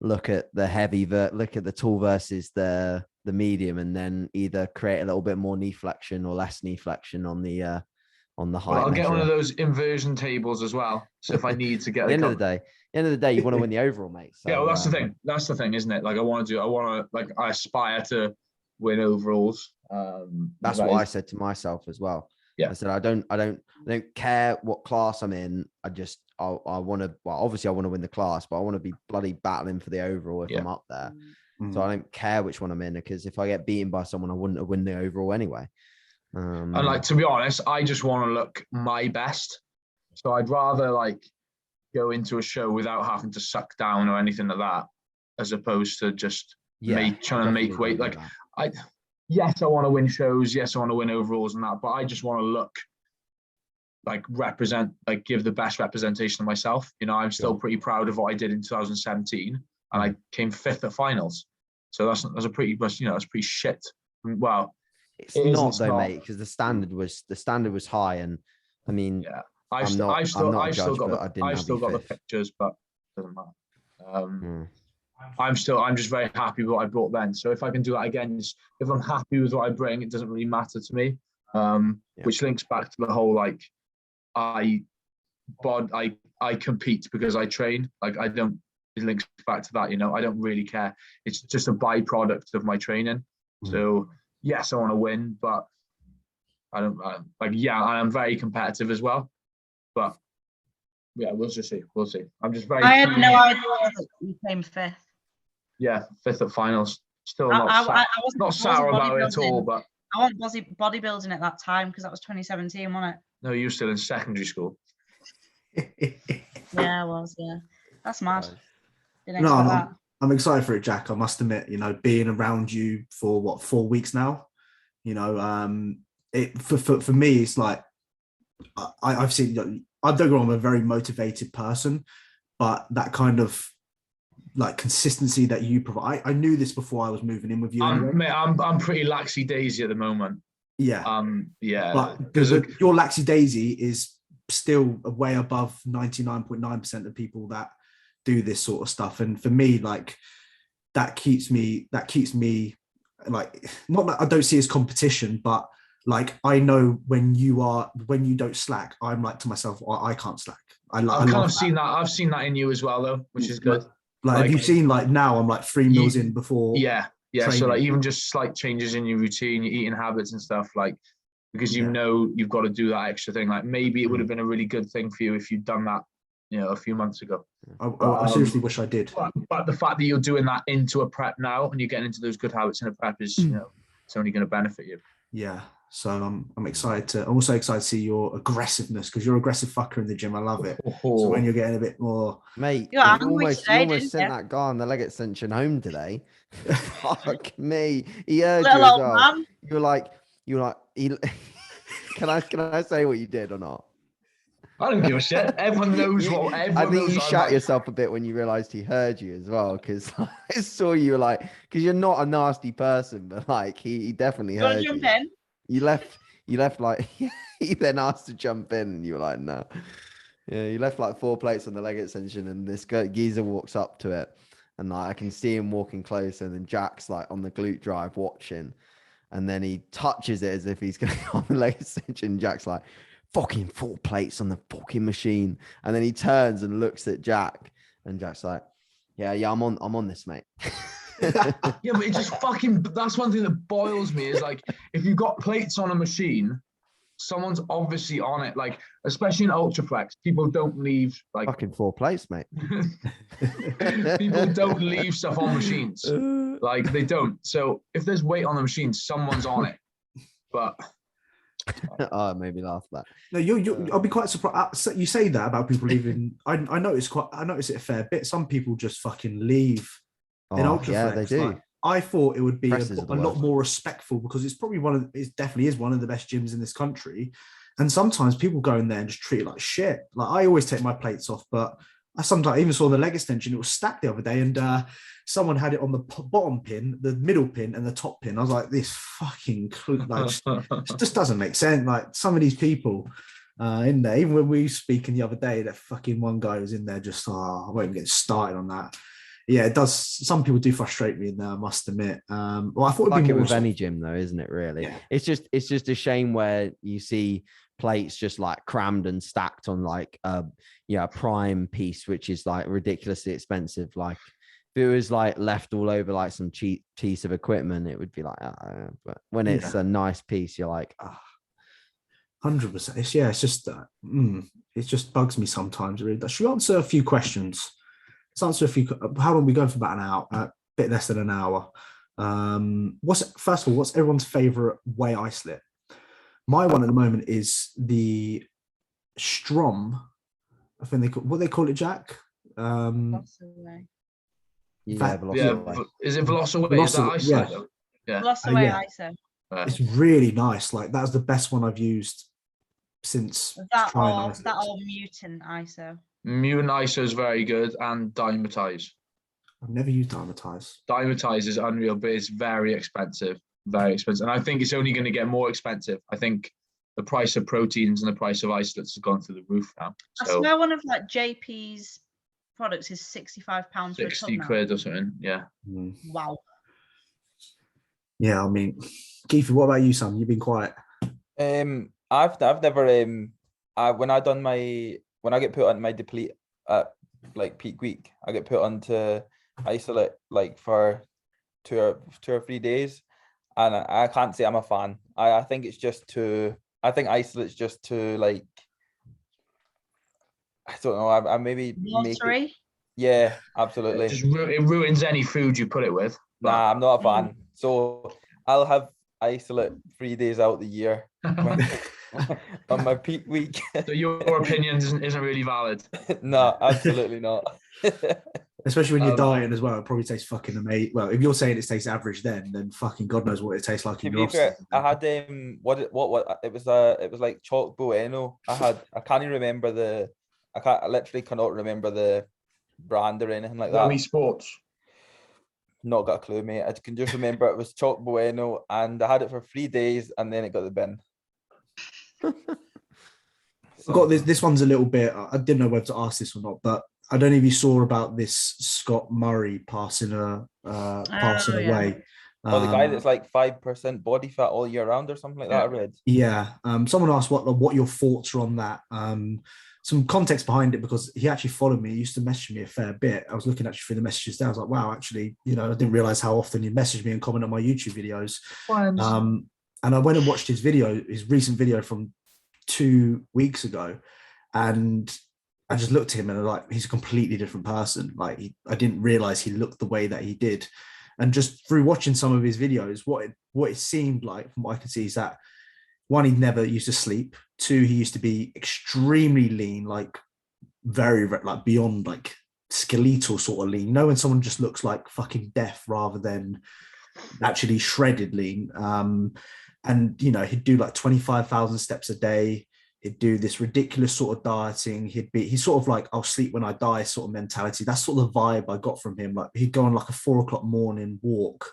look at the tall versus the medium, and then either create a little bit more knee flexion or less knee flexion on the height. Well, I'll get one of those inversion tables as well. So if I need to get At the end of the day, you want to win the overall, mate. So, yeah, well, that's the thing. That's the thing, isn't it? Like, I aspire to win overalls. That's what I said to myself as well. Yeah. I said, I don't care what class I'm in. I want to, well, obviously I want to win the class, but I want to be bloody battling for the overall if I'm up there. So I don't care which one I'm in, because if I get beaten by someone, I wouldn't have won the overall anyway. And like, to be honest, I just want to look my best. So I'd rather like go into a show without having to suck down or anything like that, as opposed to just trying to make weight. Like, yes, I want to win shows. Yes, I want to win overalls and that, but I just want to look like give the best representation of myself. You know, I'm still pretty proud of what I did in 2017, and I came 5th at finals. So that's a pretty, you know, that's pretty shit. Well, it's not though, mate, because the standard was high, and I mean, yeah, I've still got the pictures, but it doesn't matter. I'm just very happy with what I brought then. So if I can do that again, if I'm happy with what I bring, it doesn't really matter to me. Which links back to the whole like, I compete because I train. Like, it links back to that, you know. I don't really care. It's just a byproduct of my training. So yes, I want to win, but I'm very competitive as well. But yeah, we'll just see. We'll see. I'm just very. I had no idea that you came 5th. Yeah, 5th at finals. Still not sour about it at all. But I wasn't bodybuilding at that time because that was 2017, wasn't it? No, you were still in secondary school. Yeah, I was. Yeah, that's mad. I'm excited for it, Jack. I must admit, you know, being around you for 4 weeks now, you know, for me, it's like I've seen. I don't go on. I'm a very motivated person, but that kind of like consistency that you provide. I knew this before I was moving in with you. Mate, I'm pretty laxy daisy at the moment. Yeah. Yeah. But because your laxy daisy is still way above 99.9% of people that do this sort of stuff. And for me, like that keeps me like, not that I don't see as competition, but like I know when you don't slack, I'm like to myself, I can't slack. I've seen that in you as well though, which is good. Like have you seen, like now I'm like 3 meals in before training. So like even just slight changes in your routine, your eating habits and stuff, like because you know you've got to do that extra thing. Like maybe it would have been a really good thing for you if you'd done that, you know, a few months ago. I seriously wish I did. But the fact that you're doing that into a prep now and you're getting into those good habits in a prep is, you know, it's only going to benefit you. Yeah. So I'm excited I'm also excited to see your aggressiveness, because you're an aggressive fucker in the gym. I love it. So when you're getting a bit more, mate, you almost sent that guy on the leg extension home today. Fuck me. He heard you as well. Man. You were like, can I say what you did or not? I don't give a shit. Everyone knows what. I think you shat yourself a bit when you realized he heard you as well, because I saw you like, because you're not a nasty person, but like he definitely heard you. You left like he then asked to jump in, and you were like, no. Yeah, you left like 4 plates on the leg extension, and this geezer walks up to it, and like I can see him walking closer, and then Jack's like on the glute drive watching, and then he touches it as if he's going to go on the leg extension. Jack's like, fucking 4 plates on the fucking machine, and then he turns and looks at Jack, and Jack's like, yeah, I'm on this, mate. Yeah, but it just fucking, that's one thing that boils me is like, if you've got plates on a machine, someone's obviously on it. Like, especially in Ultraflex, people don't leave like Fucking 4 plates, mate. people don't leave stuff on machines. Like they don't. So if there's weight on the machine, someone's on it. But Oh, it made me laugh that. No, I'll be quite surprised. You say that about people leaving. I notice it a fair bit. Some people just fucking leave in Ultraflex. Yeah, they do. Like, I thought it would be a Presses are the lot worst. more respectful because it's probably it definitely is one of the best gyms in this country. And sometimes people go in there and just treat it like shit. Like I always take my plates off, but I sometimes even saw the leg extension. It was stacked the other day, and someone had it on the bottom pin, the middle pin, and the top pin. I was like, this fucking like just doesn't make sense. Like some of these people in there, even when we were speaking the other day, that fucking one guy was in there just, I won't even get started on that. Yeah, it does. Some people do frustrate me in there, I must admit. Well, I thought it'd Like be it more with any gym, though, isn't it? Really, Yeah. it's just a shame where you see plates just like crammed and stacked on like a prime piece, which is like ridiculously expensive. Like if it was like left all over like some cheap piece of equipment, it would be like, but when it's a nice piece, you're like, 100%. It's just it just bugs me sometimes. It really does. Should we answer a few questions? Let's answer a few. How long are we going for? About an hour, a bit less than an hour. First of all, what's everyone's favorite whey isolate? My one at the moment is the Strom. I think what they call it, Jack. Veloci-Whey. Is it Veloci-Whey? Is that isolate? Yeah. Veloci-Whey Yeah. ISO. It's really nice. Like that's the best one I've used since That trying or Mutant ISO. Mutant ISO is very good, and Dymatize. I've never used Dymatize. Dymatize is unreal, but it's very expensive. Very expensive. And I think it's only going to get more expensive. I think the price of proteins and the price of isolates has gone through the roof now. I So swear one of like JP's products is £65 for a 60 tub quid now. or something. Yeah. Wow. Yeah, I mean, Khifie, what about you, Sam? You've been quiet. I've never when I get put on my deplete at like peak week, I get put onto isolate like for two or 3 days, and I can't say I'm a fan. I think it's just too. I think isolate's just too like. I don't know. I maybe make it. Watery. Yeah, absolutely. It ruins any food you put it with. Nah, I'm not a fan. So I'll have isolate 3 days out the year on my peak week. So your opinion isn't really valid. No, absolutely not. Especially when you're dieting as well, it probably tastes fucking amazing. Well, if you're saying it tastes average, then fucking God knows what it tastes like in your fair, I had what it was like chalk bueno. I can't even remember I literally cannot remember the brand or anything like that. Whey Sports. Not got a clue, mate. I can just remember it was chalk bueno, and I had it for 3 days, and then it got the bin. I've got this one's a little bit. I didn't know whether to ask this or not, but I don't know if you saw about this Scott Murray passing away. The guy that's like 5% body fat all year round or something like that. I read. Yeah. Someone asked what your thoughts are on that. Some context behind it, because he actually followed me. He used to message me a fair bit. I was looking actually through the messages there. I was like, wow, actually, I didn't realize how often you message me and comment on my YouTube videos. And I went and watched his recent video from 2 weeks ago, and I just looked at him and I'm like, he's a completely different person. Like I didn't realize he looked the way that he did. And just through watching some of his videos, what it seemed like from what I could see is that, one, he never used to sleep. 2, he used to be extremely lean, like very like beyond like skeletal sort of lean. When someone just looks like fucking death rather than actually shredded lean. And he'd do like 25,000 steps a day. He'd do this ridiculous sort of dieting. He's sort of like, I'll sleep when I die sort of mentality. That's sort of the vibe I got from him. Like he'd go on like a 4 o'clock morning walk,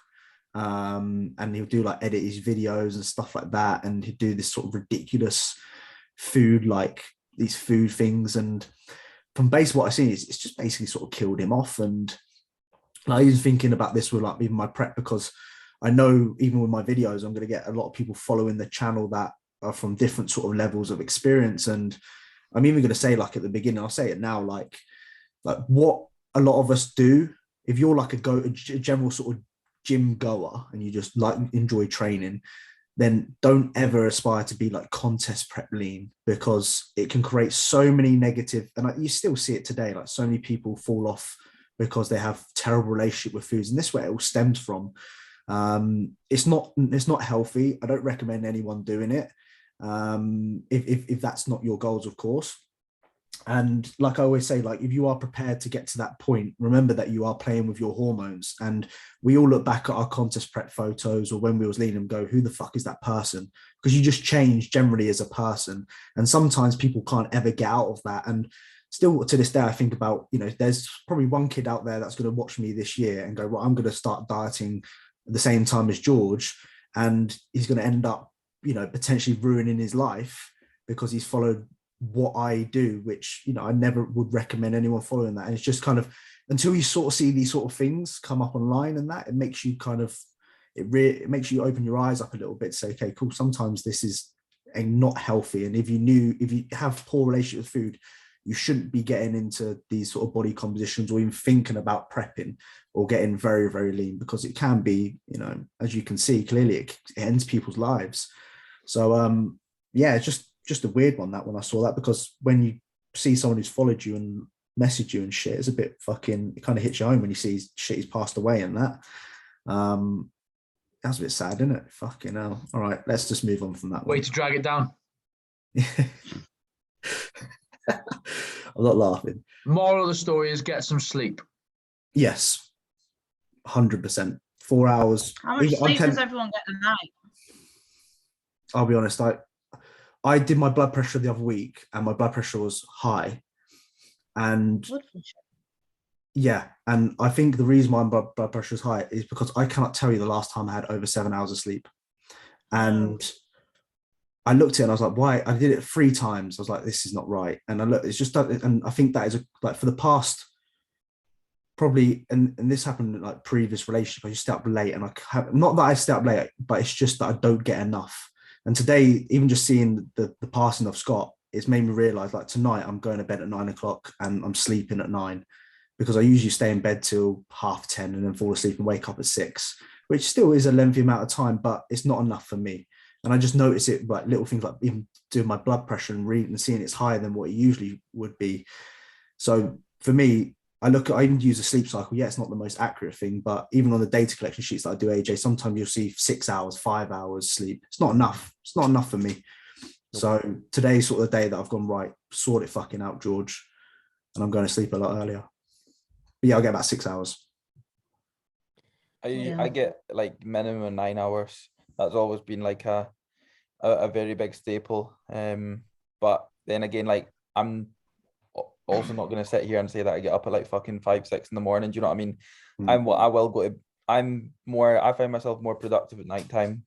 and he'll do like edit his videos and stuff like that. And he'd do this sort of ridiculous food, like these food things. And from base what I've seen, it's just basically sort of killed him off. And I was thinking about this with like even my prep, because I know even with my videos, I'm going to get a lot of people following the channel that are from different sort of levels of experience. And I'm even going to say, like at the beginning, I'll say it now, like what a lot of us do, if you're like a general sort of gym goer and you just like enjoy training, then don't ever aspire to be like contest prep lean, because it can create so many negative, and you still see it today, like so many people fall off because they have terrible relationship with foods, and this is where it all stems from. It's not healthy. I don't recommend anyone doing it if that's not your goals, of course. And like I always say, like if you are prepared to get to that point, remember that you are playing with your hormones. And we all look back at our contest prep photos or when we was lean and go, who the fuck is that person? Because you just change generally as a person. And sometimes people can't ever get out of that. And still to this day, I think about, there's probably one kid out there that's going to watch me this year and go, well, I'm going to start dieting at the same time as George. And he's going to end up, potentially ruining his life because he's followed what I do, which I never would recommend anyone following that. And it's just kind of, until you sort of see these sort of things come up online and that, it makes you kind of, it makes you open your eyes up a little bit, say, okay, cool, sometimes this is not healthy. And if you have poor relationship with food, you shouldn't be getting into these sort of body compositions or even thinking about prepping or getting very, very lean, because it can be, as you can see clearly, it ends people's lives. So yeah, it's just a weird one, that when I saw that, because when you see someone who's followed you and messaged you and shit, it's a bit fucking, it kind of hits you home when you see shit he's passed away and that. That's a bit sad, isn't it? Fucking hell. All right, let's just move on from that one. Way to drag it down. I'm not laughing. Moral of the story is get some sleep. Yes, 100%. 4 hours. How much sleep does everyone get a night? I'll be honest, I did my blood pressure the other week and my blood pressure was high. And yeah, and I think the reason why my blood pressure is high is because I cannot tell you the last time I had over 7 hours of sleep. And I looked at it and I was like, why? I did it 3 times. I was like, this is not right. And I looked, it's just, and I think that is like for the past probably, and this happened in like previous relationship, I used to stay up late, and not that I stay up late, but it's just that I don't get enough. And today, even just seeing the passing of Scott, it's made me realize, like, tonight I'm going to bed at 9 o'clock and I'm sleeping at 9, because I usually stay in bed till 10:30 and then fall asleep and wake up at 6, which still is a lengthy amount of time, but it's not enough for me. And I just notice it, like little things like even doing my blood pressure and reading and seeing it's higher than what it usually would be. So for me, I even use a sleep cycle. Yeah, it's not the most accurate thing, but even on the data collection sheets that I do, AJ, sometimes you'll see 6 hours, 5 hours sleep. It's not enough. It's not enough for me. So today's sort of the day that I've gone, right, sort it fucking out, George. And I'm going to sleep a lot earlier. But yeah, I'll get about 6 hours. I get like minimum 9 hours. That's always been like a very big staple. But then again, like I'm also not going to sit here and say that I get up at like fucking 5, 6 in the morning. Do you know what I mean? I find myself more productive at nighttime,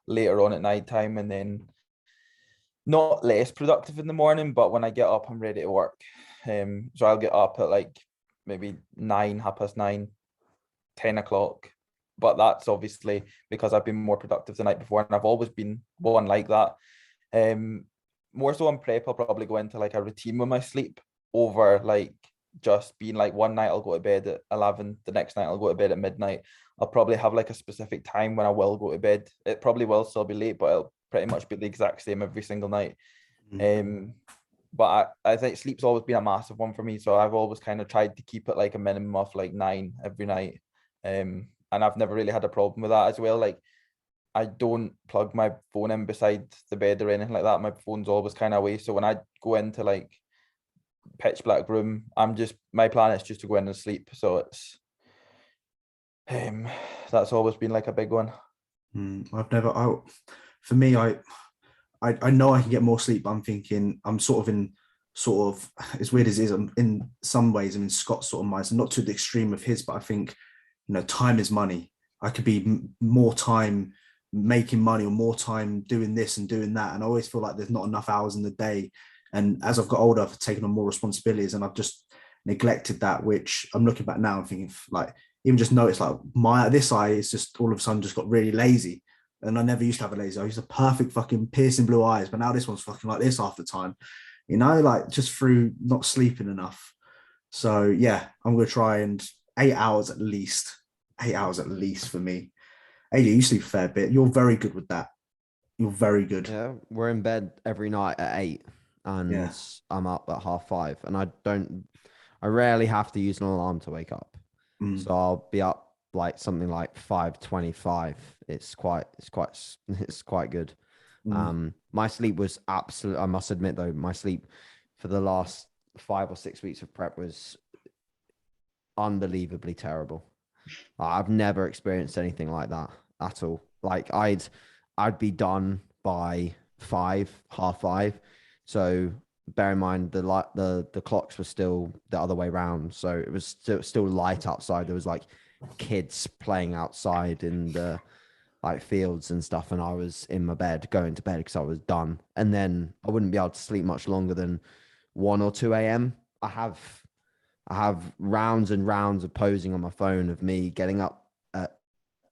later on at nighttime, and then not less productive in the morning. But when I get up, I'm ready to work. So I'll get up at like maybe 9, 9:30, 10 o'clock. But that's obviously because I've been more productive the night before, and I've always been one like that. More so on prep, I'll probably go into like a routine with my sleep over like just being like one night I'll go to bed at 11, the next night I'll go to bed at midnight. I'll probably have like a specific time when I will go to bed. It probably will still be late, but it'll pretty much be the exact same every single night. But I think sleep's always been a massive one for me, so I've always kind of tried to keep it like a minimum of like 9 every night. And I've never really had a problem with that as well. Like I don't plug my phone in beside the bed or anything like that. My phone's always kind of away. So when I go into like pitch black room, my plan is just to go in and sleep. So it's that's always been like a big one. For me, I know I can get more sleep, but I'm thinking I'm sort of as weird as it is, I'm in some ways I'm in Scott's sort of mind, so not to the extreme of his, but I think, time is money. I could be more time making money or more time doing this and doing that, and I always feel like there's not enough hours in the day. And as I've got older, I've taken on more responsibilities, and I've just neglected that, which I'm looking back now and thinking, like, even just notice, like, this eye is just all of a sudden just got really lazy. And I never used to have a lazy eye. I used to perfect fucking piercing blue eyes, but now this one's fucking like this half the time, like just through not sleeping enough. So yeah, I'm going to try and 8 hours at least for me. AJ, you sleep a fair bit. You're very good with that. You're very good. Yeah, we're in bed every night at 8, and Yeah. I'm up at 5:30, and I rarely have to use an alarm to wake up. Mm. So I'll be up like something like 5:25. It's quite good. My sleep was absolute. I must admit though, my sleep for the last 5 or 6 weeks of prep was unbelievably terrible. I've never experienced anything like that at all. Like I'd be done by 5:30. So bear in mind the clocks were still the other way around. So it was still light outside. There was like kids playing outside in the like fields and stuff, and I was in my bed going to bed because I was done. And then I wouldn't be able to sleep much longer than 1 or 2 a.m. I have rounds and rounds of posing on my phone of me getting up at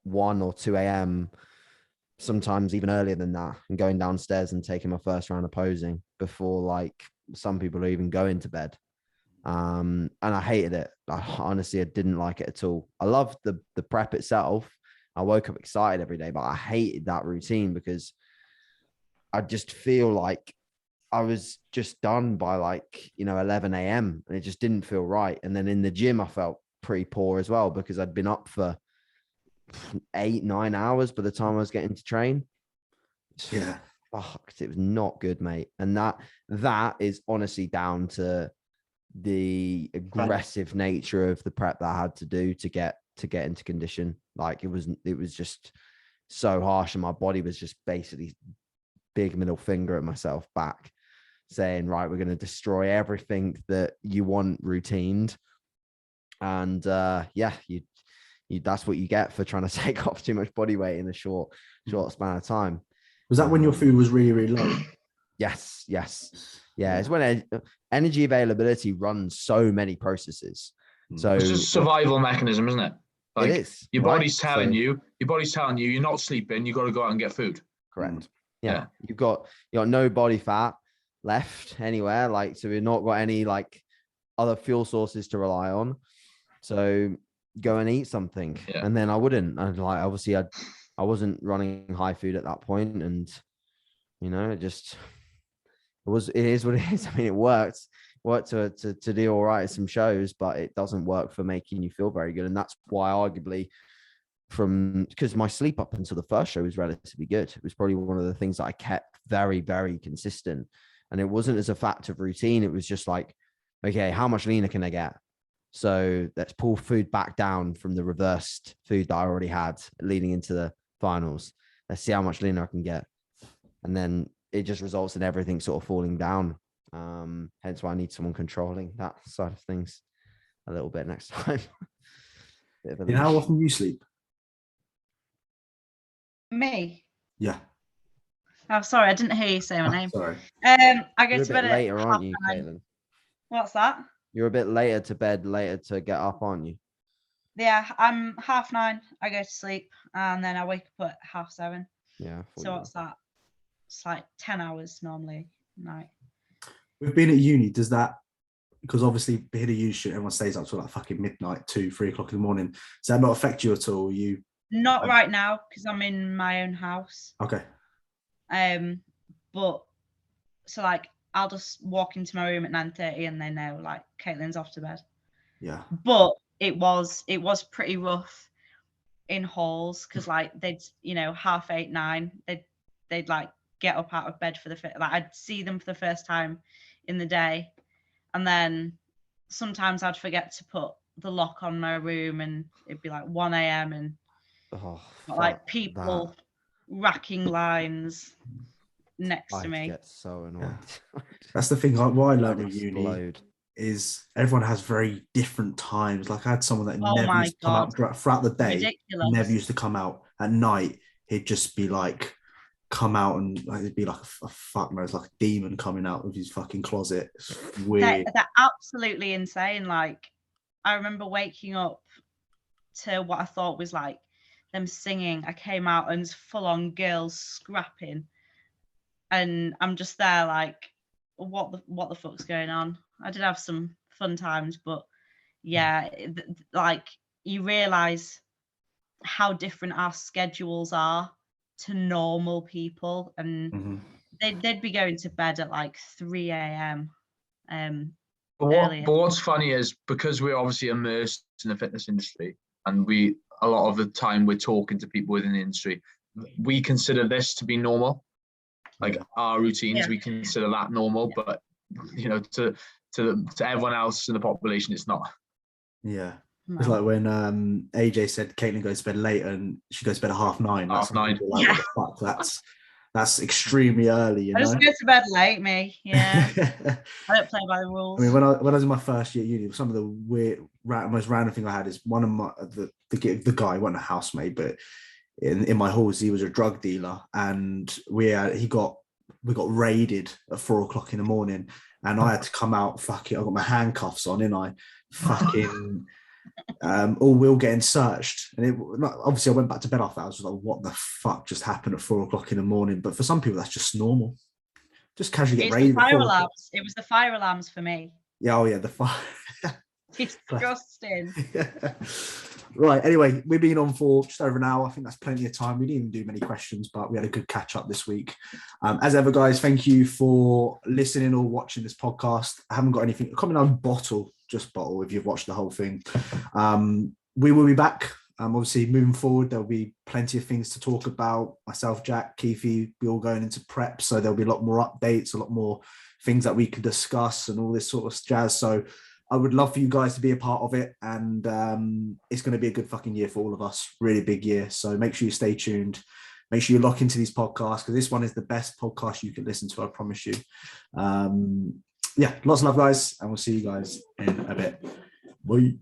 1 or 2 a.m., sometimes even earlier than that, and going downstairs and taking my first round of posing before like some people are even going to bed. And I hated it. Honestly, I didn't like it at all. I loved the prep itself. I woke up excited every day, but I hated that routine because I just feel like I was just done by like, 11 a.m. and it just didn't feel right. And then in the gym, I felt pretty poor as well because I'd been up for 8-9 hours by the time I was getting to train. Yeah. Fucked. It was not good, mate. And that is honestly down to the aggressive nature of the prep that I had to do to get into condition. Like it was just so harsh, and my body was just basically big middle finger at myself back, saying, right, we're going to destroy everything that you want routined. And you that's what you get for trying to take off too much body weight in a short span of time. Was that when your food was really, really low? Yes. Yeah, it's when energy availability runs so many processes. So it's just survival mechanism, isn't it? Like, it is. Your right? body's telling you you're not sleeping, you got to go out and get food. Correct. Yeah. You've got no body fat left anywhere. Like, so we've not got any like other fuel sources to rely on. So go and eat something. Yeah. And then I wouldn't. And like, obviously I wasn't running high food at that point, and it is what it is. I mean, it worked to do all right at some shows, but it doesn't work for making you feel very good. And that's why arguably because my sleep up until the first show was relatively good. It was probably one of the things that I kept very, very consistent. And it wasn't as a fact of routine. It was just like, okay, how much leaner can I get? So let's pull food back down from the reversed food that I already had leading into the finals. Let's see how much leaner I can get. And then it just results in everything sort of falling down. Hence why I need someone controlling that side of things a little bit next time. How often do you sleep? Me? Yeah. Oh, sorry, I didn't hear you say my name. Sorry. I go You're a to bit bed later, at aren't you, 9:30. Caitlin? What's that? You're a bit later to bed, later to get up, aren't you? Yeah, I'm 9:30. I go to sleep, and then I wake up at 7:30. Yeah. So what's that? It's like 10 hours normally night. We've been at uni. Does that, because obviously being a uni shoot, everyone stays up till like fucking midnight, 2-3 o'clock in the morning. Does that not affect you at all? Not right now because I'm in my own house. Okay. But so like I'll just walk into my room at 9:30 and they know like Caitlin's off to bed. Yeah. But it was pretty rough in halls because like they'd 8:30, 9 they'd like get up out of bed for the like I'd see them for the first time in the day, and then sometimes I'd forget to put the lock on my room and it'd be like 1 a.m. and like people racking lines next to me. Get so annoyed. That's the thing. Like what I learned at uni is everyone has very different times. Like I had someone that never used to come out throughout the day. Ridiculous. Never used to come out at night. He'd just be like, come out and like, it'd be like a fuck man, it's like a demon coming out of his fucking closet. It's weird. They're absolutely insane. Like I remember waking up to what I thought was like them singing. I came out and full on girls scrapping, and I'm just there like, what the fuck's going on? I did have some fun times, but yeah, like you realize how different our schedules are to normal people, and Mhm. they'd be going to bed at like 3 a.m. But what's funny is because we're obviously immersed in the fitness industry, and a lot of the time we're talking to people within the industry, we consider this to be normal. Like our routines, we consider that normal, but you know, to everyone else in the population, it's not. Yeah. It's like when AJ said Caitlin goes to bed late and she goes to bed at 9:30. That's 9:30. like, what the fuck? That's extremely early, you know. I just go to bed late, me. Yeah. I don't play by the rules. I mean, when I was in my first year at uni, some of the most random thing I had is one of my the guy, wasn't a housemate, but in my halls, he was a drug dealer, and we got raided at 4 o'clock in the morning, and I had to come out. Fuck it, I got my handcuffs on, and I fucking all we were getting searched, and obviously I went back to bed after. I was just like, what the fuck just happened at 4 o'clock in the morning? But for some people, that's just normal. Just casually get raided. Fire alarms. It was the fire alarms for me. Yeah, oh yeah, the fire. Disgusting. Right. Anyway, we've been on for just over an hour. I think that's plenty of time. We didn't even do many questions, but we had a good catch up this week. As ever, guys, thank you for listening or watching this podcast. I haven't got anything. Comment on bottle if you've watched the whole thing. We will be back. Obviously, moving forward, there'll be plenty of things to talk about. Myself, Jack, Khifie, we're all going into prep, so there'll be a lot more updates, a lot more things that we can discuss, and all this sort of jazz. So I would love for you guys to be a part of it, and it's going to be a good fucking year for all of us. Really big year. So make sure you stay tuned. Make sure you lock into these podcasts, because this one is the best podcast you can listen to. I promise you. Yeah, lots of love, guys, and we'll see you guys in a bit. Bye.